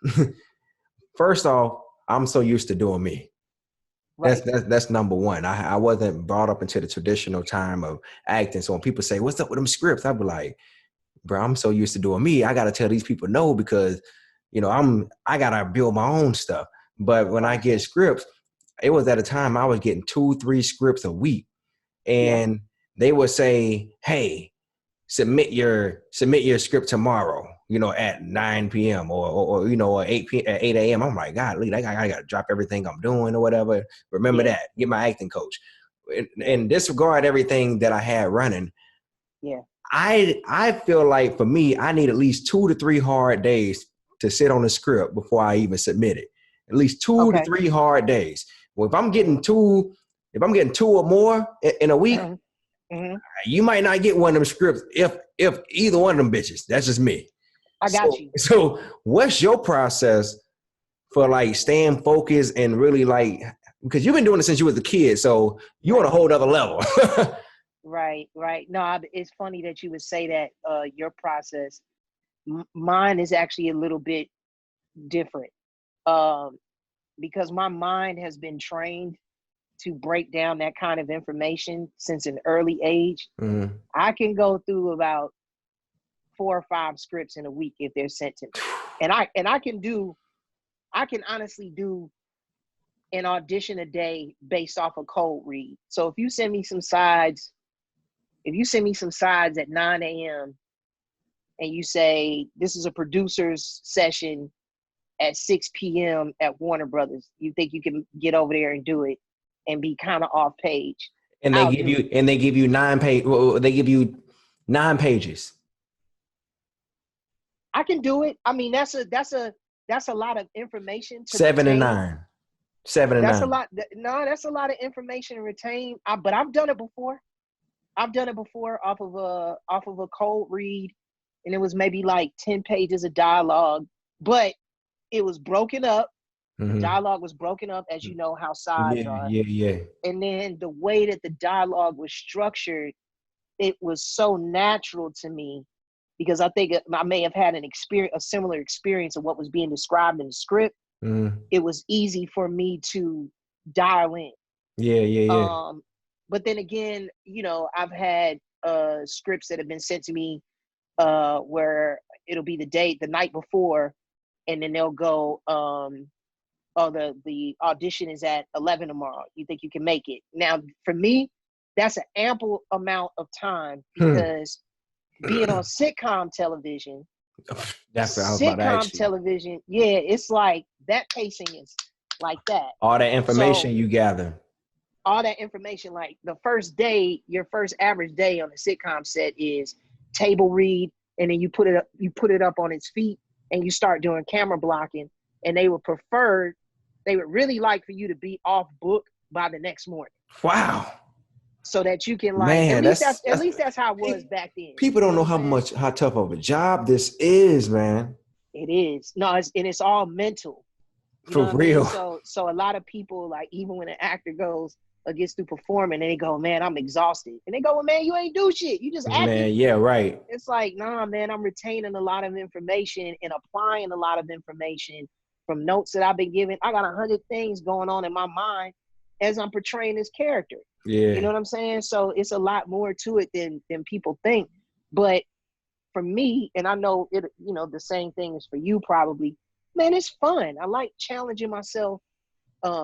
first off, I'm so used to doing me. That's right. that's that's number one. I wasn't brought up into the traditional time of acting. So when people say, "What's up with them scripts?" I'd be like, "Bro, I'm so used to doing me. I gotta tell these people no because I gotta build my own stuff." But when I Right. get scripts, it was at a time I was getting 2-3 scripts a week, Yeah. and they would say, "Hey, submit your script tomorrow, at 9 p.m. or 8 a.m. I'm like, God, I gotta drop everything I'm doing or whatever. Remember Yeah. that. Get my acting coach. Yeah. And disregard everything that I had running. Yeah. I feel like for me, I need at least 2 to 3 hard days to sit on the script before I even submit it. At least two to Okay. three hard days. Well, Mm-hmm. if I'm getting two or more in a week, Mm-hmm. you might not get one of them scripts if either one of them bitches. That's just me. I got So you. so what's your process for like staying focused and really like, because you've been doing it since you was a kid, so you on a Right. whole other level. Right. Right. No, it's funny that you would say that. Your process. Mine is actually a little bit different. Um, because my mind has been trained to break down that kind of information since an early age. Mm-hmm. I can go through about 4 or 5 scripts in a week if they're sent to me. And I can honestly do an audition a day based off a cold read. So if you send me some sides at 9 a.m. and you say this is a producer's session at 6 p.m. at Warner Brothers, you think you can get over there and do it and be kind of off page? And they give you 9 page. Well, they give you 9 pages. I can do it. I mean, that's a lot of information to 7 and retain. 9. 7 and That's 9. a lot. No, that's a lot of information to retain. But I've done it before. I've done it before off of a cold read, and it was maybe like 10 pages of dialogue, but it was broken up. Mm-hmm. The dialogue was broken up, as you know how sides are. Yeah. And then the way that the dialogue was structured, it was so natural to me because I think I may have had a similar experience of what was being described in the script. Mm-hmm. It was easy for me to dial in. Yeah. But then again, I've had scripts that have been sent to me where it'll be the night before, and then they'll go, the audition is at 11 tomorrow. You think you can make it? Now, for me, that's an ample amount of time because being on sitcom television, that's what I was about to ask you. television, yeah, it's like that pacing is like that. All that information you gather. All that information, like the first day, your first average day on the sitcom set is table read, and then you put it up on its feet, and you start doing camera blocking. And they would really like for you to be off book by the next morning. Wow. So that you can Man, at least that's how it was back then. People don't know how tough of a job this is, man. It is. No, it's all mental. For real. I mean? So a lot of people, like, even when an actor gets through performing and they go, man, I'm exhausted. And they go, well, man, you ain't do shit. You just acted. Man, yeah, right. It's like, nah, man, I'm retaining a lot of information and applying a lot of information from notes that I've been given. I got 100 things going on in my mind as I'm portraying this character. Yeah. You know what I'm saying? So it's a lot more to it than people think. But for me, and I know it, the same thing is for you probably, man, it's fun. I like challenging myself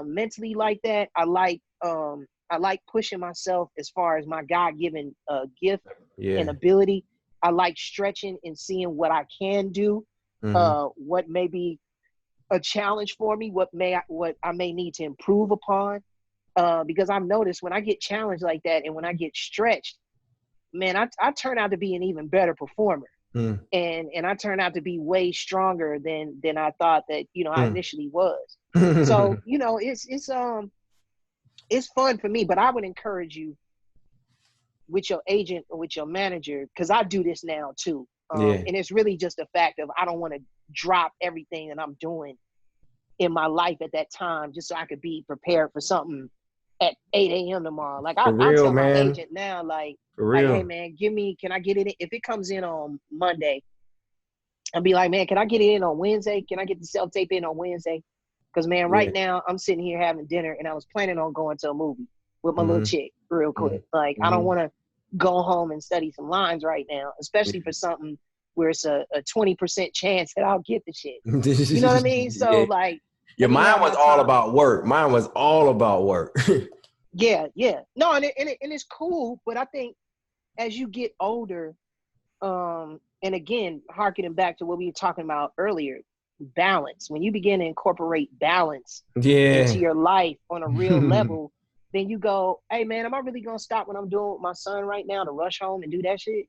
mentally like that. I like pushing myself as far as my God-given gift and ability. I like stretching and seeing what I can do, what may be a challenge for me, what I may need to improve upon. Because I've noticed when I get challenged like that and when I get stretched, man, I turn out to be an even better performer. And I turn out to be way stronger than I thought that, I initially was. So, it's fun for me, but I would encourage you with your agent or with your manager, because I do this now too. And it's really just a fact of I don't want to drop everything that I'm doing in my life at that time just so I could be prepared for something at 8 a.m. tomorrow. Like I tell my agent now, like, hey man, can I get it in? If it comes in on Monday, I'll be like, man, can I get it in on Wednesday? Can I get the self-tape in on Wednesday? Because, man, right now I'm sitting here having dinner and I was planning on going to a movie with my little chick real quick. Like, I don't want to go home and study some lines right now, especially for something where it's a 20% chance that I'll get the shit. You know what I mean? So, like, your mind was all about work. Mine was all about work. Yeah. No, and it's cool, but I think as you get older, and again, harkening back to what we were talking about earlier, balance. When you begin to incorporate balance into your life on a real level, then you go, hey man, am I really gonna stop what I'm doing with my son right now to rush home and do that shit?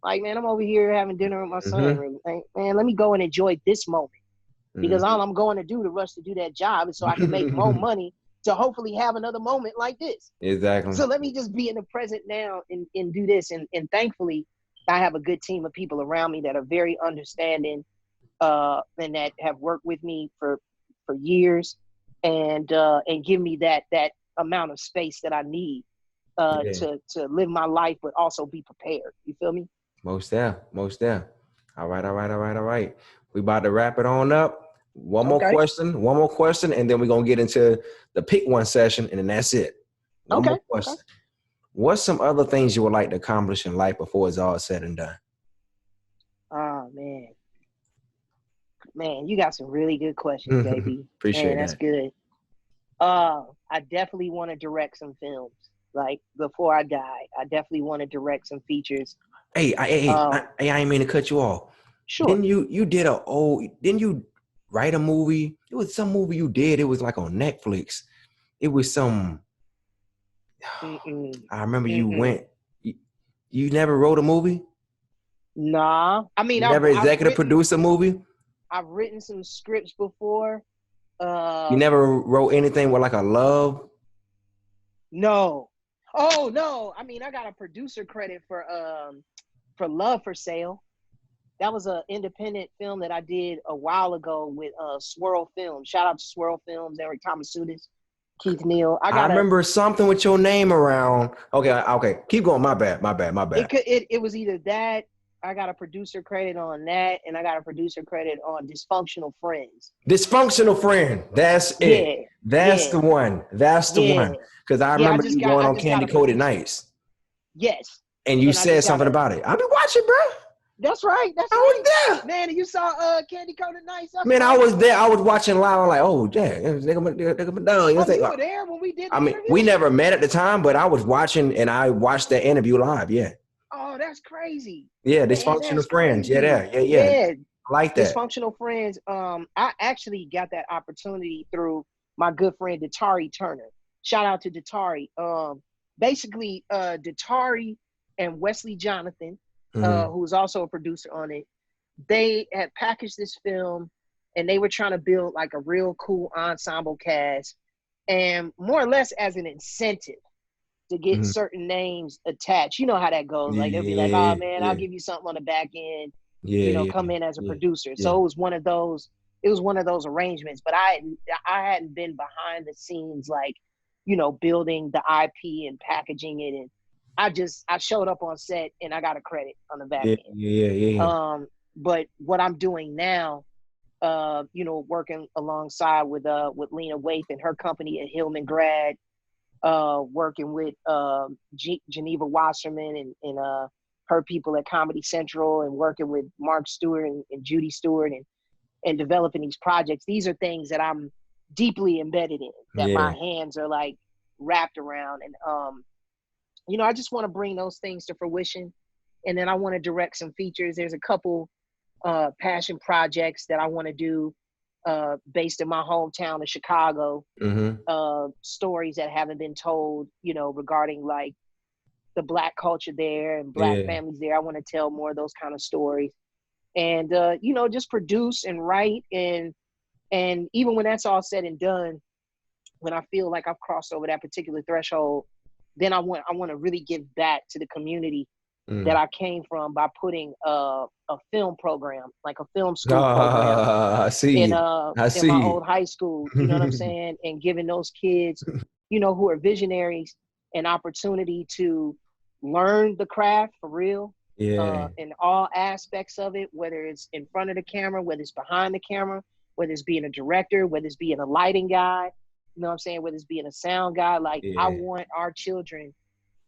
Like, man, I'm over here having dinner with my son. Like, man, let me go and enjoy this moment. Because all I'm going to do to rush to do that job is so I can make more money to hopefully have another moment like this. Exactly. So let me just be in the present now and do this. And thankfully, I have a good team of people around me that are very understanding and that have worked with me for years and give me that amount of space that I need to live my life, but also be prepared. You feel me? Most there. All right. We about to wrap it on up. Okay. One more question, and then we're gonna get into the pick one session, and then that's it. One Okay. more Okay. question. What's some other things you would like to accomplish in life before it's all said and done? Oh man, you got some really good questions, JB. Man, Appreciate that's that. good. I definitely want to direct some films. Like before I die, I definitely want to direct some features. I ain't mean to cut you off. Sure. Didn't you write a movie? It was some movie you did. It was like on Netflix. It was some. Mm-mm. I remember you Mm-mm. went. You never wrote a movie. Nah. I mean, You never executive written produced a movie. I've written some scripts before. You never wrote anything with like a love. No. Oh no. I mean, I got a producer credit for Love for Sale. That was an independent film that I did a while ago with Swirl Films. Shout out to Swirl Films, Eric Thomasudis, Keith Neal. I remember something with your name around. Okay. Keep going. My bad. It was either that, I got a producer credit on that, and I got a producer credit on Dysfunctional Friends. Dysfunctional Friend. That's Yeah, it. That's yeah, the one. That's the yeah, one. Because I yeah. remember you going I on just got Candy a Coated producer. Nights. Yes, And you and I said just got something a. about it. I'll be watching, bro. That's right. That's I right. was there. Man, and you saw Candy Coated Nights. That's Man, I right. was there. I was watching live. I'm like, oh, yeah. Nigga, down. You know, Oh, you were there when we did I the mean, interview? we never met at the time, but I was watching and I watched that interview live. Yeah. Oh, that's crazy. Yeah. Man, Dysfunctional that's Friends. Yeah. crazy. Yeah. Yeah, I like that. Dysfunctional Friends. I actually got that opportunity through my good friend Datari Turner. Shout out to Datari. Basically, Datari and Wesley Jonathan, Mm-hmm. who's also a producer on it, they had packaged this film and they were trying to build like a real cool ensemble cast, and more or less as an incentive to get Mm-hmm. certain names attached. You know how that goes. Like they'll be like, "Oh Yeah. man, I'll Yeah. give you something on the back end. Yeah. Come in as a Yeah. producer." Yeah. So it was one of those. It was one of those arrangements. But I hadn't been behind the scenes, like, building the IP and packaging it. And I showed up on set and I got a credit on the back Yeah. end. Yeah. But what I'm doing now, working alongside with Lena Waithe and her company at Hillman Grad, working with Geneva Wasserman and her people at Comedy Central, and working with Mark Stewart and Judy Stewart, and developing these projects. These are things that I'm deeply embedded in, that Yeah. my hands are like wrapped around. And I just want to bring those things to fruition. And then I want to direct some features. There's a couple passion projects that I want to do based in my hometown of Chicago. Mm-hmm. Stories that haven't been told, regarding like the Black culture there and Black Yeah. families there. I want to tell more of those kind of stories, and just produce and write. And even when that's all said and done, when I feel like I've crossed over that particular threshold, then I want to really give back to the community that I came from by putting a film program, like a film school program, I in see. I in my see. old high school. You know what I'm saying? And giving those kids, who are visionaries, an opportunity to learn the craft for real, Yeah. in all aspects of it, whether it's in front of the camera, whether it's behind the camera, whether it's being a director, whether it's being a lighting guy, you know what I'm saying, whether it's being a sound guy. Like, I Yeah. want our children,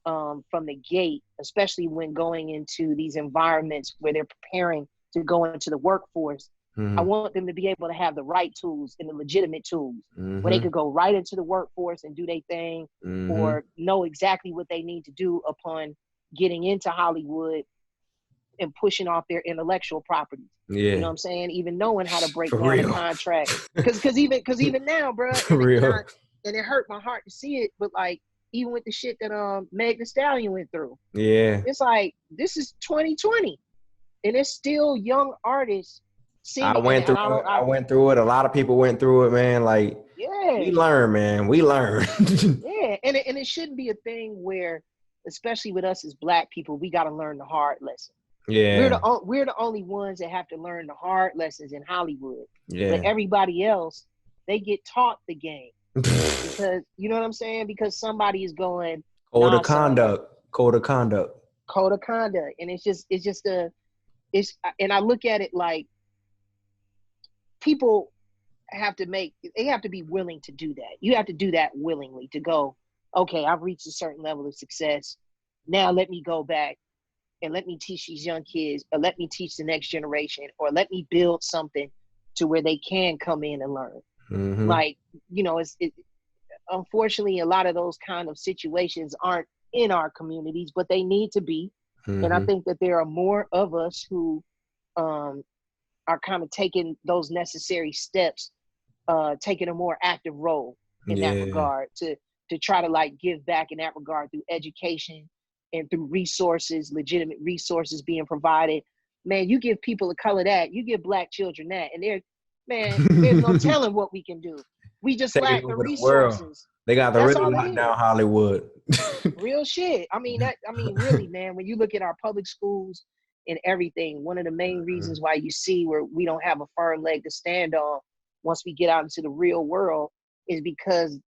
from the gate, especially when going into these environments where they're preparing to go into the workforce. I Mm-hmm. want them to be able to have the right tools and the legitimate tools where they Mm-hmm. could go right into the workforce and do their thing, Mm-hmm. or know exactly what they need to do upon getting into Hollywood and pushing off their intellectual properties. You know Yeah. what I'm saying? Even knowing how to break For down a real. contract. Because even now, bro, For real. and it hurt my heart to see it, but like, even with the shit that Meg Thee Stallion went through, Yeah. it's like, this is 2020, and it's still young artists I sitting, and, went and through I it. don't, I I went through it. A lot of people went through it, man. Like, yeah, we learn, man. We learn. yeah, and it shouldn't be a thing where, especially with us as Black people, we got to learn the hard lesson. Yeah. We're the only ones that have to learn the hard lessons in Hollywood, but Yeah. everybody else, they get taught the game, because, you know what I'm saying, because somebody is going, Code nah, of son, conduct. Code of conduct. code of conduct. And it's, and I look at it like, people they have to be willing to do that. You have to do that willingly to go, okay, I've reached a certain level of success. Now let me go back and let me teach these young kids, or let me teach the next generation, or let me build something to where they can come in and learn. Mm-hmm. Like, unfortunately, a lot of those kind of situations aren't in our communities, but they need to be. And I Mm-hmm. think that there are more of us who are kind of taking those necessary steps, taking a more active role in that Yeah. regard to try to like give back in that regard through education and through resources, legitimate resources being provided. Man, you give people of color that, you give Black children that, and there's no telling what we can do. We just Taking lack the over the world. resources. They got to That's really all it lock is. down Hollywood. Real shit. Really, man, when you look at our public schools and everything, one of the main reasons why you see where we don't have a firm leg to stand on once we get out into the real world is because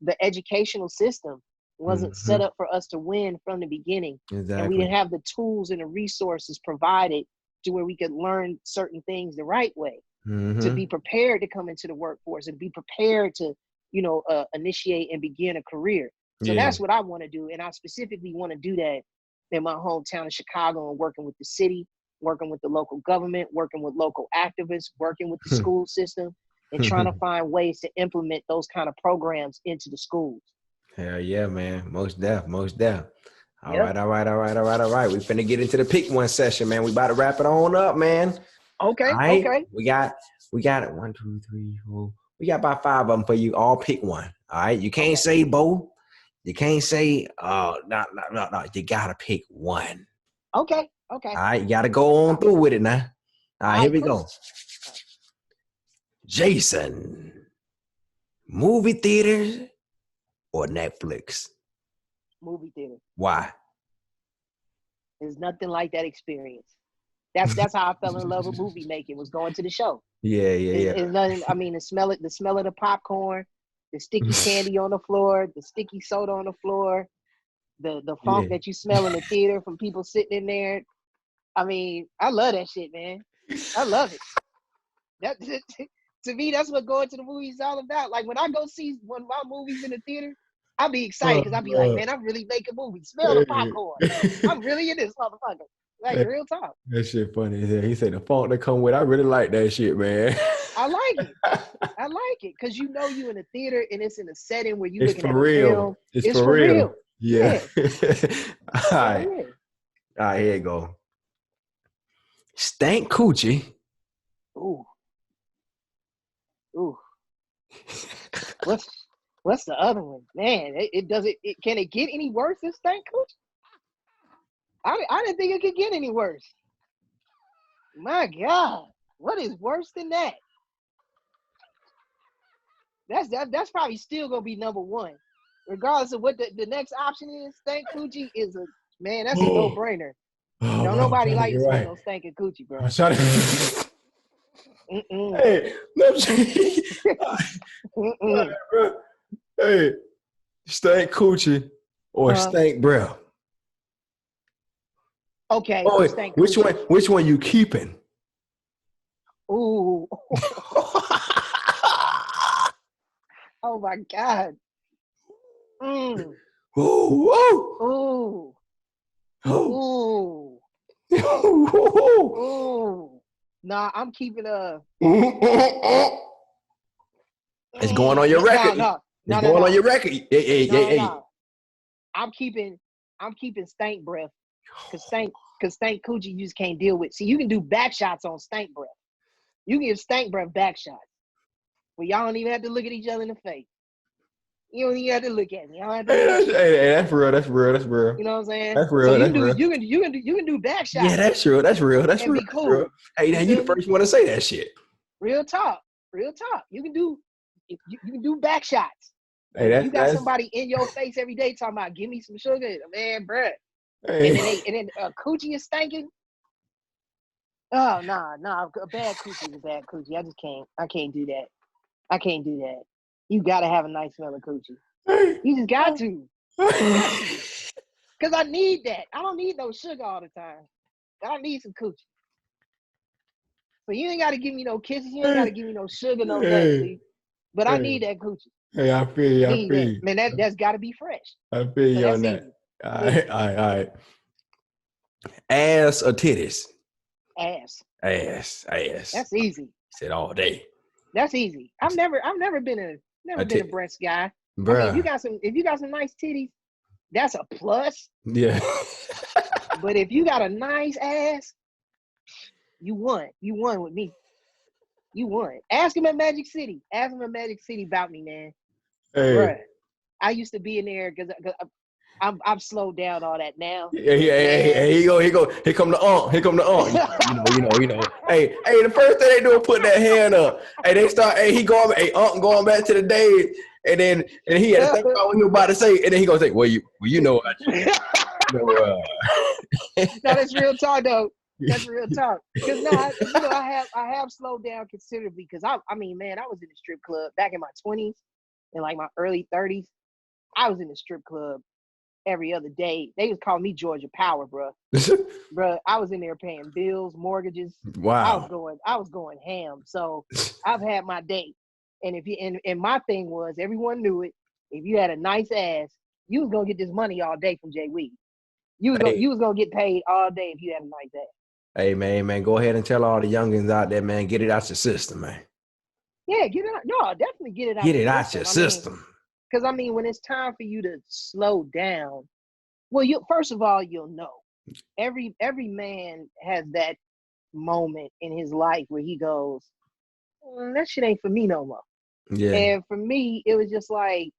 the educational system wasn't set Mm-hmm. up for us to win from the beginning. And we Exactly. didn't have the tools and the resources provided to where we could learn certain things the right way, to Mm-hmm. be prepared to come into the workforce and be prepared to, initiate and begin a career. So Yeah. that's what I want to do. And I specifically want to do that in my hometown of Chicago, and working with the city, working with the local government, working with local activists, working with the school system, and trying to find ways to implement those kind of programs into the schools. Hell yeah, man. Most deaf, most deaf. All Yep. right, all right, all right, all right, all right. We finna get into the pick one session, man. We about to wrap it on up, man. All Okay. right. Okay. We got it. 1, 2, 3, 4. We got about 5 of them for you. All pick one. All right. You can't Okay. say both. You can't say no. You gotta pick one. Okay. Okay. All right. You gotta go on through with it now. All right, All here right. we Cool. go. Jason, movie theaters or Netflix? Movie theater. Why? There's nothing like that experience. That's how I fell in love with movie making, was going to the show. Yeah, yeah, It's nothing. I mean, the smell of the popcorn, the sticky yeah. candy on the floor, the sticky soda on the floor, the funk Yeah. that you smell in the theater from people sitting in there. I mean, I love that shit, man. I love it. That to me, that's what going to the movies is all about. Like when I go see one of my movies in the theater, I'll be excited Oh, because I'll be like, Lord. man, I'm really making movies. Smell the Hey. popcorn. I'm really in this motherfucker. Like real talk. That shit funny as hell. He said the font that come with. I really like that shit, man. I like it. I like it because you in a theater and it's in a setting where you It's looking for at a real. film. It's It's for for real. real. Yeah. Yeah. All Hell right. yeah. All right, here you go. Stank coochie. Ooh. Ooh. What's the other one? Man, it doesn't. Can it get any worse than stank coochie? I didn't think it could get any worse. My God, what is worse than that? That's probably still gonna be number one, regardless of what the next option is. Stank coochie is a man. That's a no Oh, brainer. oh, Don't man, I'm nobody trying to like get to smell right. no stinking coochie, bro. I'm trying to. Mm-mm. Hey, no, Mm-mm. bro. Hey, stank coochie or Uh, stank breath? okay, Oh, wait, stank which one? coochie. Which one you keeping? Ooh. Oh my God. Mm. Ooh, ooh, Ooh. ooh, Ooh. ooh, Ooh. Nah, I'm keeping ooh. It's going on your no, record. no, It's no, no, going on no, your record. Hey, hey, no, hey, no, hey. no. I'm keeping stank breath because stank coochie you just can't deal with. See, you can do back shots on stank breath. You can give stank breath back shots where y'all don't even have to look at each other in the face. You don't even have to look at me. Y'all don't have to Hey, look at that's, me. hey, hey, that's real. That's real. That's real. You know what I'm saying? That's So real. you That's can do real. you can do back Yeah, shots that's real. That's real. That's and real. be That's real. cool. Hey, now You you the feel me? first one to say that shit. Real talk. Real talk. You can do back shots. Hey, But when you got that's somebody in your face every day talking about give me some sugar, man, bruh. And hey. then coochie is stinking. Oh nah. A bad coochie is a bad coochie. I can't do that. I can't do that. You gotta have a nice smelling coochie. You just got to. Got to. Cause I need that. I don't need no sugar all the time. I need some coochie. So you ain't got to give me no kisses. You ain't got to give me no sugar, no nothing. See? But I need that coochie. Hey, I feel you. I Need feel that. you. Man, that's got to be fresh. I feel you So on that's that. easy. All right, all right, all right. Ass or titties? Ass. Ass. That's easy. Said all day. That's easy. I've never been a breast guy. I mean, if you got some nice titties, that's a plus. Yeah. But if you got a nice ass, you won. You won with me. You won. Ask him at Magic City. Ask him at Magic City about me, man. Hey. Bruh, I used to be in there because I've slowed down all that now. Yeah, here you go. Here come the aunt. You know. Hey, the first thing they do is put that hand up. Hey, they start. Hey, aunt going back to the days, and he had to think about what he was about to say, and then he gonna say, well, you know, That's real talk, though. That's real talk. Because I have slowed down considerably. Because I mean, man, I was in the strip club back in my 20s and like my early 30s. I was in the strip club every other day. They was calling me Georgia Power, bro. Bro, I was in there paying bills, mortgages. Wow. I was going ham. So I've had my day. And and my thing was, everyone knew it. If you had a nice ass, you was gonna get this money all day from Jay Weed. You was gonna get paid all day if you had a nice ass. Hey, man, go ahead and tell all the youngins out there, man, get it out your system, man. Yeah, get it out. No, definitely get it out. Get it out your system. Because I mean, when it's time for you to slow down, well, first of all, you'll know. Every man has that moment in his life where he goes, that shit ain't for me no more. Yeah. And for me, it was just like,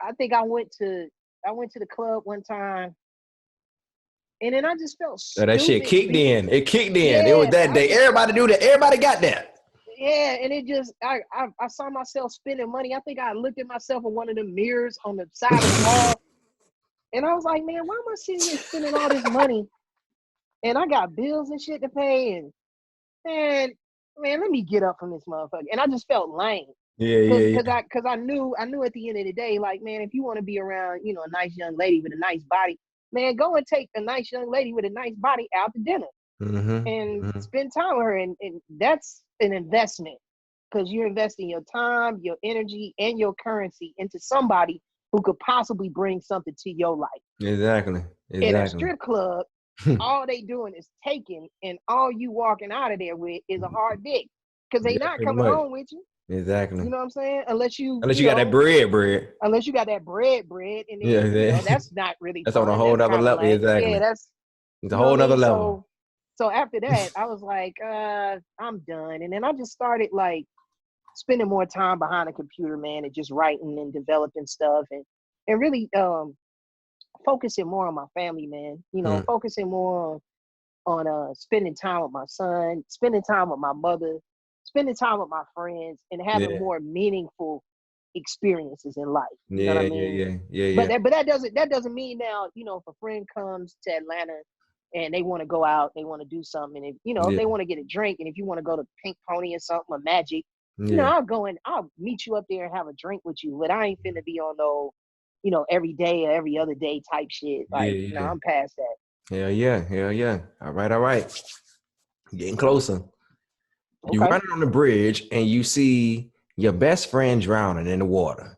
I think I went to the club one time, and then I just felt stupid. That shit kicked in. It kicked in. Yeah, it was that day. Everybody do that. Everybody got that. Yeah, and it just I saw myself spending money. I think I looked at myself in one of the mirrors on the side of the wall, and I was like, man, why am I sitting here spending all this money? And I got bills and shit to pay, and man, let me get up from this motherfucker. And I just felt lame. Yeah. Because I knew at the end of the day, like, man, if you want to be around, a nice young lady with a nice body, man, go and take a nice young lady with a nice body out to dinner and spend time with her. And that's an investment, because you're investing your time, your energy, and your currency into somebody who could possibly bring something to your life. Exactly. In a strip club, all they doing is taking, and all you walking out of there with is a hard dick, because they not coming home with you. Exactly. You know what I'm saying? Unless you got that bread. Unless you got that bread, and then, that's not really. That's on a whole other level. Exactly. Yeah, it's a whole other level. So after that, I was like, I'm done. And then I just started like spending more time behind a computer, man, and just writing and developing stuff, and really focusing more on my family, man. Focusing more on spending time with my son, spending time with my mother, spending time with my friends, and having more meaningful experiences in life. You know what I mean? Yeah. But that doesn't mean now, if a friend comes to Atlanta and they want to go out, they want to do something, and if they want to get a drink, and if you want to go to Pink Pony or something or Magic, I'll meet you up there and have a drink with you. But I ain't finna be on no, every day or every other day type shit. Like, I'm past that. Hell yeah. All right. Getting closer. Okay. You running on the bridge and you see your best friend drowning in the water.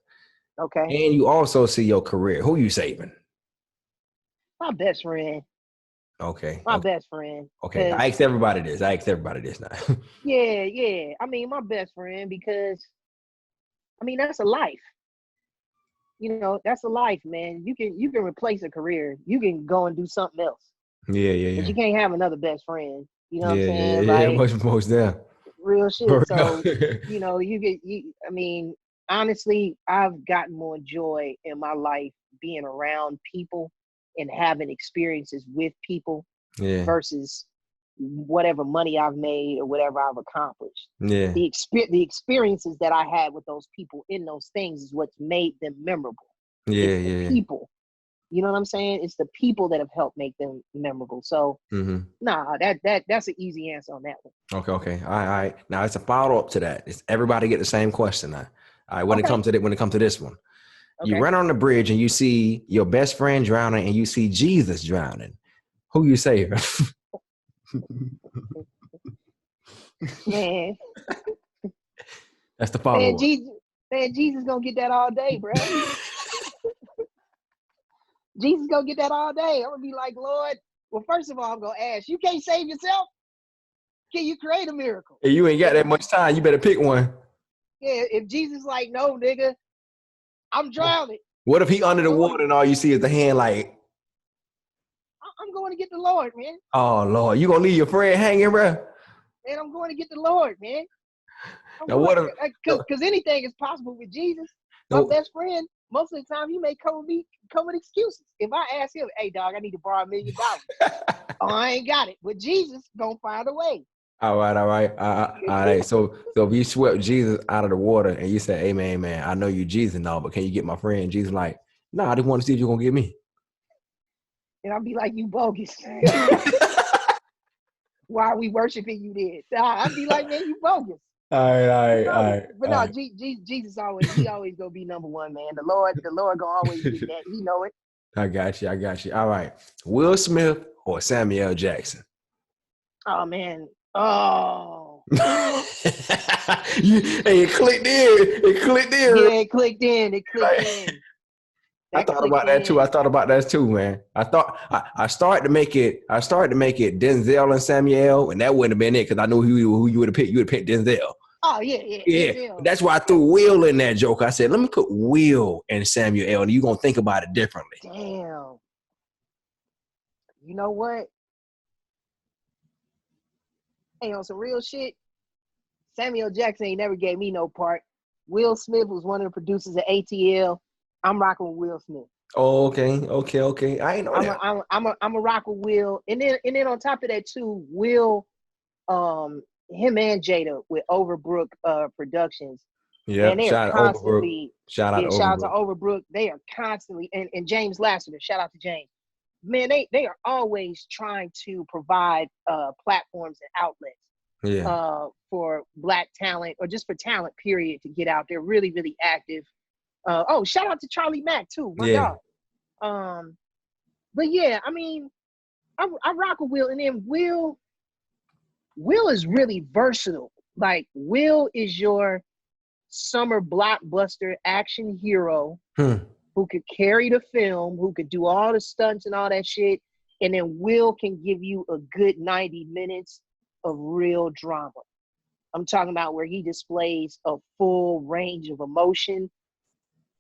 Okay. And you also see your career. Who you saving? My best friend. Okay. My best friend. Okay. I asked everybody this now. Yeah. I mean, my best friend, because that's a life. That's a life, man. You can replace a career. You can go and do something else. Yeah. But you can't have another best friend. You know what I'm saying? Yeah, most there. Real shit. So, honestly, I've gotten more joy in my life being around people and having experiences with people versus whatever money I've made or whatever I've accomplished. Yeah. The experiences that I had with those people in those things is what's made them memorable. It's the people. You know what I'm saying? It's the people that have helped make them memorable. So, that's an easy answer on that one. Okay. All right. Now it's a follow up to that. It's everybody get the same question now. All right. When it comes to this one, you run on the bridge and you see your best friend drowning and you see Jesus drowning. Who you saving? Man, That's the man, follow-up. Jesus gonna get that all day, bro. Jesus gonna get that all day. I'm gonna be like, Lord, well, first of all, I'm gonna ask, you can't save yourself? Can you create a miracle? Hey, you ain't got that much time. You better pick one. Yeah, if Jesus like, no, nigga, I'm drowning. What if he under I'm the going water and all you see is the hand like, I'm going to get the Lord, man. oh, Lord, you gonna leave your friend hanging, bro? And I'm going to get the Lord, man. I'm Now, going what if, because anything is possible with Jesus. My no, best friend, most of the time, he may come with excuses. If I ask him, hey, dog, I need to borrow $1 million. Oh, I ain't got it. But Jesus gonna find a way. all right. So if you swept Jesus out of the water and you said, hey, man, I know you Jesus and all, but can you get my friend? Jesus like, no, I just want to see if you're going to get me. And I'll be like, you bogus. Why are we worshiping you then? I'd be like, man, you bogus. All right. But no, Jesus always gonna be number one, man. The Lord gonna always get that. He know it. I got you. All right. Will Smith or Samuel Jackson? Oh man. Oh. Hey, it clicked in. Yeah, it clicked in. Right. I thought about that too. Man. I started to make it Denzel and Samuel, and that wouldn't have been it because I knew who you would have picked. You would have picked Denzel. Oh yeah. Yeah. Denzel. That's why I threw Will in that joke. I said, let me put Will and Samuel, and you're gonna think about it differently. Damn. You know what? Hey, on some real shit, Samuel Jackson ain't never gave me no part. Will Smith was one of the producers of ATL. I'm rocking with Will Smith. Oh, okay. I ain't know that. I'm a rock with Will, and then on top of that too, Will, him and Jada with Overbrook Productions. Yeah, Man, they are shout out to Overbrook. constantly. Shout out to Shout out to Overbrook. Overbrook. They are constantly, and James Lasseter. Shout out to James. Man, they are always trying to provide platforms and outlets Yeah. for Black talent or just for talent, period, to get out there. Really, really active. Shout out to Charlie Mack too, my Yeah. dog. But yeah, I mean, I rock with Will, and then Will is really versatile. Like Will is your summer blockbuster action hero who could carry the film, who could do all the stunts and all that shit, and then Will can give you a good 90 minutes of real drama. I'm talking about where he displays a full range of emotion,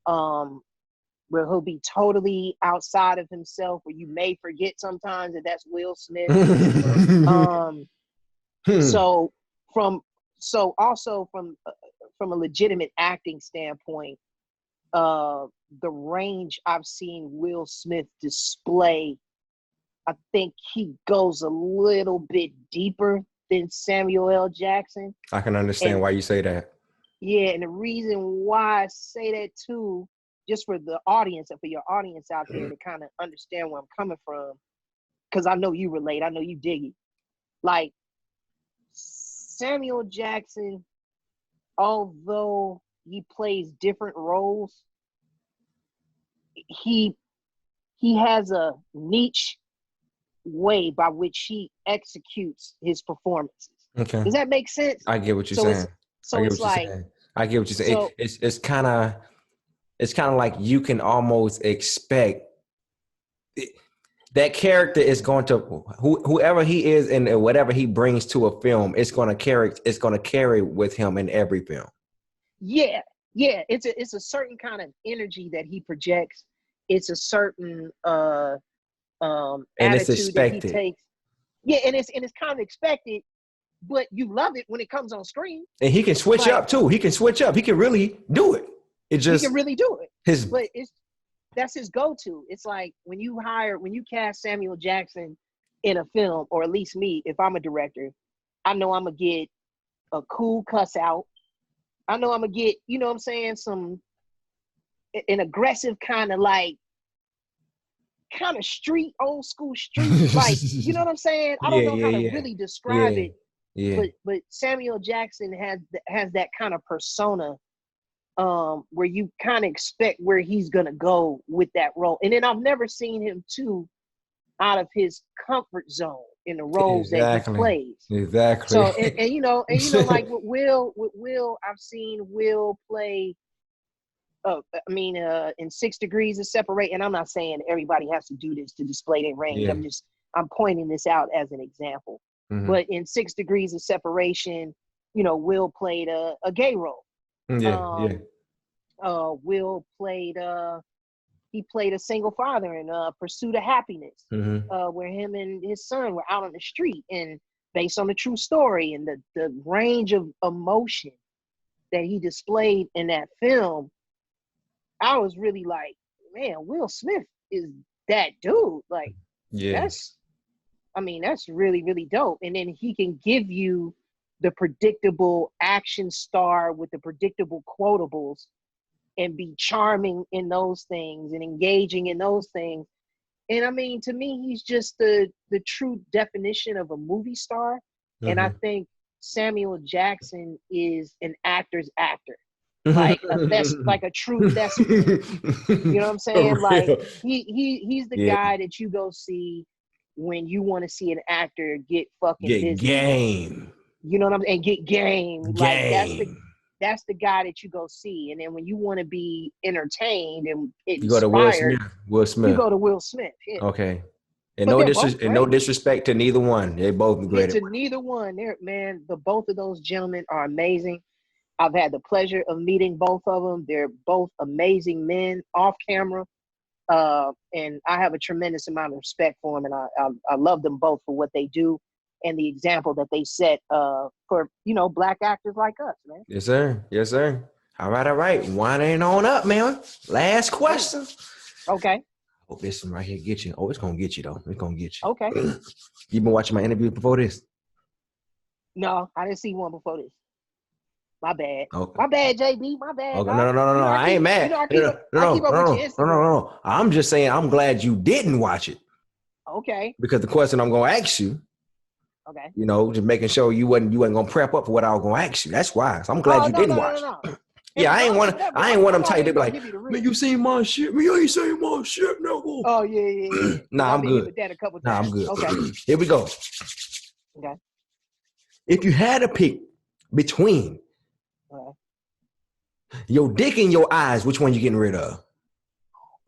where he'll be totally outside of himself, where you may forget sometimes that that's Will Smith. So also from a legitimate acting standpoint, the range I've seen Will Smith display, I think he goes a little bit deeper than Samuel L. Jackson. I can understand why you say that. Yeah, and the reason why I say that too, just for the audience and for your audience out there to kind of understand where I'm coming from, because I know you relate, I know you dig it. Like Samuel Jackson, although he plays different roles, he has a niche way by which he executes his performances. Okay. Does that make sense? I get what you're saying. I get what you're saying. It's kind of like you can almost expect that character is going to whoever he is and whatever he brings to a film, it's going to carry with him in every film. Yeah. It's a certain kind of energy that he projects. It's a certain and attitude it's expected. That he takes. Yeah, and it's kind of expected, but you love it when it comes on screen. And he can switch up too. He can switch up. He can really do it. He can really do it. But that's his go-to. It's like when you cast Samuel Jackson in a film, or at least me, if I'm a director, I know I'm gonna get a cool cuss out. I know I'm gonna get, you know what I'm saying, an aggressive kind of street, old school street, like, you know what I'm saying? I don't know how to really describe it. Yeah. But Samuel Jackson has that kind of persona where you kind of expect where he's gonna go with that role. And then I've never seen him too out of his comfort zone. in the roles that he Exactly. plays. Exactly. So like with Will, I've seen Will play. In 6 Degrees of Separation, and I'm not saying everybody has to do this to display their range. Yeah. I'm pointing this out as an example. Mm-hmm. But in 6 Degrees of Separation, Will played a gay role. Yeah. Yeah. Will played he played a single father in Pursuit of Happiness, Mm-hmm. where him and his son were out on the street, and based on the true story and the range of emotion that he displayed in that film, I was really like, man, Will Smith is that dude. Like, Yeah. that's really, really dope. And then he can give you the predictable action star with the predictable quotables and be charming in those things and engaging in those things. And I mean, to me, he's just the true definition of a movie star. And I Mm-hmm. think Samuel Jackson is an actor's actor, like a true thespian. You know what I'm For saying? Like real. he's the Yeah. guy that you go see when you want to see an actor get fucking Get busy. game. You know what I'm saying? And get game. Like Game. that's the guy that you go see. And then when you want to be entertained and You go to Will inspired, Smith. Will you Smith. go to Will Smith. Yeah. Okay. And But no they're both great. no disrespect to neither one. They both great. To neither one. Both of those gentlemen are amazing. I've had the pleasure of meeting both of them. They're both amazing men off camera. And I have a tremendous amount of respect for them, and I love them both for what they do and the example that they set for Black actors like us, man. Yes, sir. Yes, sir. All right. Winding on up, man. Last question. Okay. Hope this one right here get you. Oh, it's gonna get you though. It's gonna get you. Okay. You been watching my interview before this? No, I didn't see one before this. My bad. Okay. My bad, JB. My bad. Okay. No. I ain't mad. I keep up with your Instagram. No. I'm just saying I'm glad you didn't watch it. Okay. Because the question I'm gonna ask you, okay, just making sure you wasn't gonna prep up for what I was gonna ask you. That's why. So I'm glad you didn't watch. No. Yeah, I ain't want them type to be like, man, you seen my shit? Man, you ain't seen my shit, no. Oh yeah. Nah, I'm good. With that a couple Nah, times. I'm good. Okay. Here we go. Okay. If you had to pick between your dick and your eyes, which one you getting rid of?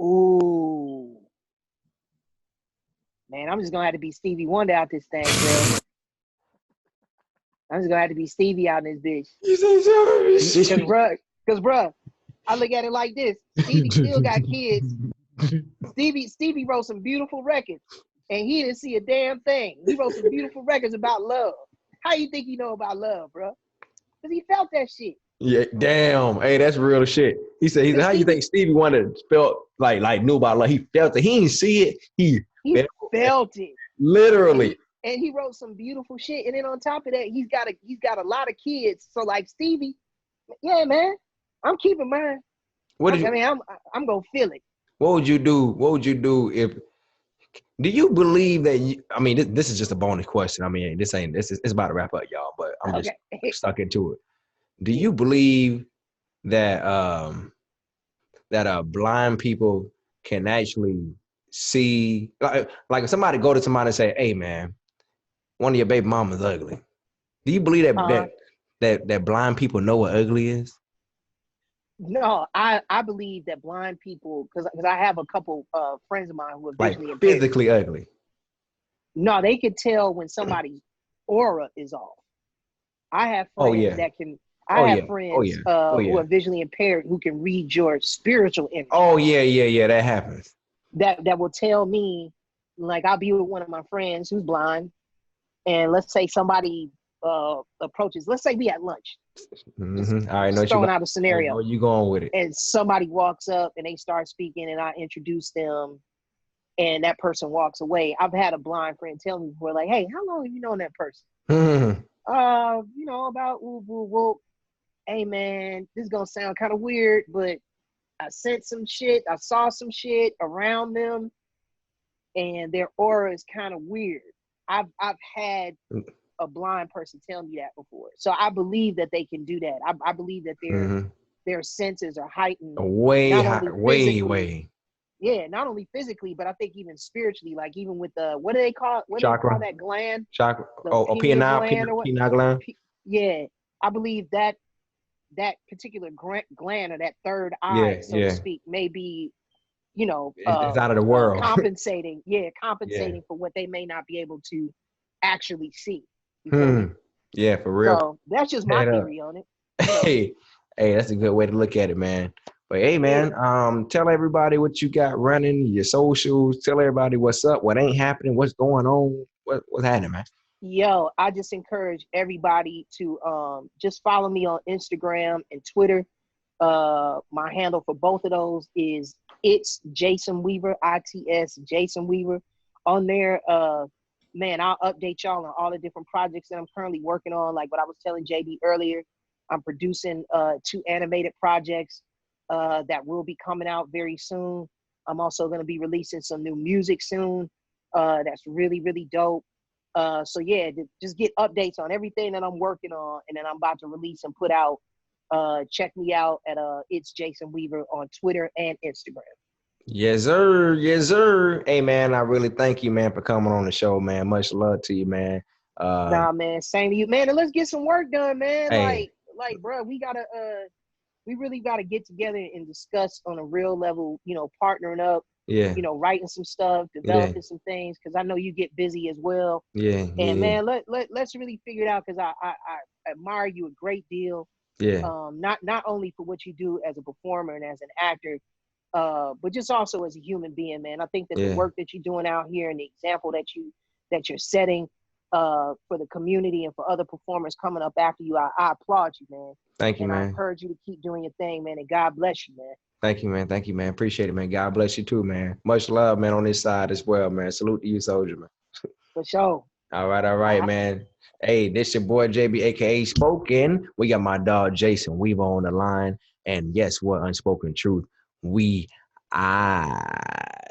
Ooh. Man, I'm just gonna have to be Stevie Wonder out this thing, bro. I'm just gonna have to be Stevie out in this bitch. You say sorry. Cause bruh, I look at it like this. Stevie still got kids. Stevie wrote some beautiful records, and he didn't see a damn thing. He wrote some beautiful records about love. How you think he know about love, bro? Cause he felt that shit. Yeah, damn. Hey, that's real shit. He said, how you think Stevie Wonder felt like knew about love? He felt it. He didn't see it. He felt it. Literally. And he wrote some beautiful shit. And then on top of that, he's got a lot of kids. So like Stevie, yeah, man, I'm keeping mine. I'm gonna feel it. What would you do? What would you do if? Do you believe that? This is just a bonus question. It's about to wrap up, y'all. But I'm just stuck into it. Do you believe that blind people can actually see? Like if somebody go to somebody and say, "Hey, man, one of your baby mamas ugly." Do you believe that blind people know what ugly is? No, I believe that blind people, because I have a couple friends of mine who are visually impaired. Physically ugly. No, they could tell when somebody's aura is off. I have friends that can. I have friends who are visually impaired who can read your spiritual image. Oh yeah, that happens. That will tell me, like I'll be with one of my friends who's blind, and let's say somebody approaches. Let's say we at lunch. Mm-hmm. All right, throwing out a scenario. Where you going with it? And somebody walks up and they start speaking, and I introduce them, and that person walks away. I've had a blind friend tell me before, like, "Hey, how long have you known that person?" Mm-hmm. About hey man, this is gonna sound kind of weird, but I sent some shit. I saw some shit around them, and their aura is kind of weird. I've had a blind person tell me that before, so I believe that they can do that. I believe that their senses are heightened, way. yeah, not only physically, but I think even spiritually, like even with the what do they call Chakra, that gland, chakra. the Oh, pineal pineal, gland or what? pineal gland. Yeah, I believe that that particular gland or that third eye, Yeah, so to yeah. speak, may be It's out of the world. compensating, yeah, Yeah. compensating for what they may not be able to actually see. You feel me? Hmm. Yeah, for real. So that's just my Head up. theory on it. Hey, hey, that's a good way to look at it, man. But hey, Yeah. man, tell everybody what you got running, your socials. Tell everybody what's up, what ain't happening, what's going on, what's happening, man. Yo, I just encourage everybody to just follow me on Instagram and Twitter. My handle for both of those is it's Jason Weaver, ITS Jason Weaver. On there, man, I'll update y'all on all the different projects that I'm currently working on. Like what I was telling JB earlier, I'm producing 2 animated projects that will be coming out very soon. I'm also going to be releasing some new music soon. That's really, really dope. So yeah, just get updates on everything that I'm working on and then I'm about to release and put out. Check me out at it's Jason Weaver on Twitter and Instagram. Yes, sir. Yes, sir. Hey, man, I really thank you, man, for coming on the show, man. Much love to you, man. Uh, Nah, man, same to you, man. And let's get some work done, man. hey, Bro, we really gotta get together and discuss on a real level, partnering up, yeah, writing some stuff, yeah, developing some things, because I know you get busy as well. yeah, And yeah, man, let's really figure it out because I admire you a great deal. yeah, Not only for what you do as a performer and as an actor, but just also as a human being, man. I think that the yeah. work that you're doing out here and the example that you're setting for the community and for other performers coming up after you, I applaud you, man. Thank you, And I man. encourage you to keep doing your thing, man. And God bless you, man. Thank you, man. Thank you, man. Appreciate it, man. God bless you too, man. Much love, man, on this side as well, man. Salute to you, soldier, man. For sure. All right, I, man. Hey, this your boy JB, aka Spoken. We got my dog Jason Weaver on the line. And guess what? Unspoken truth. I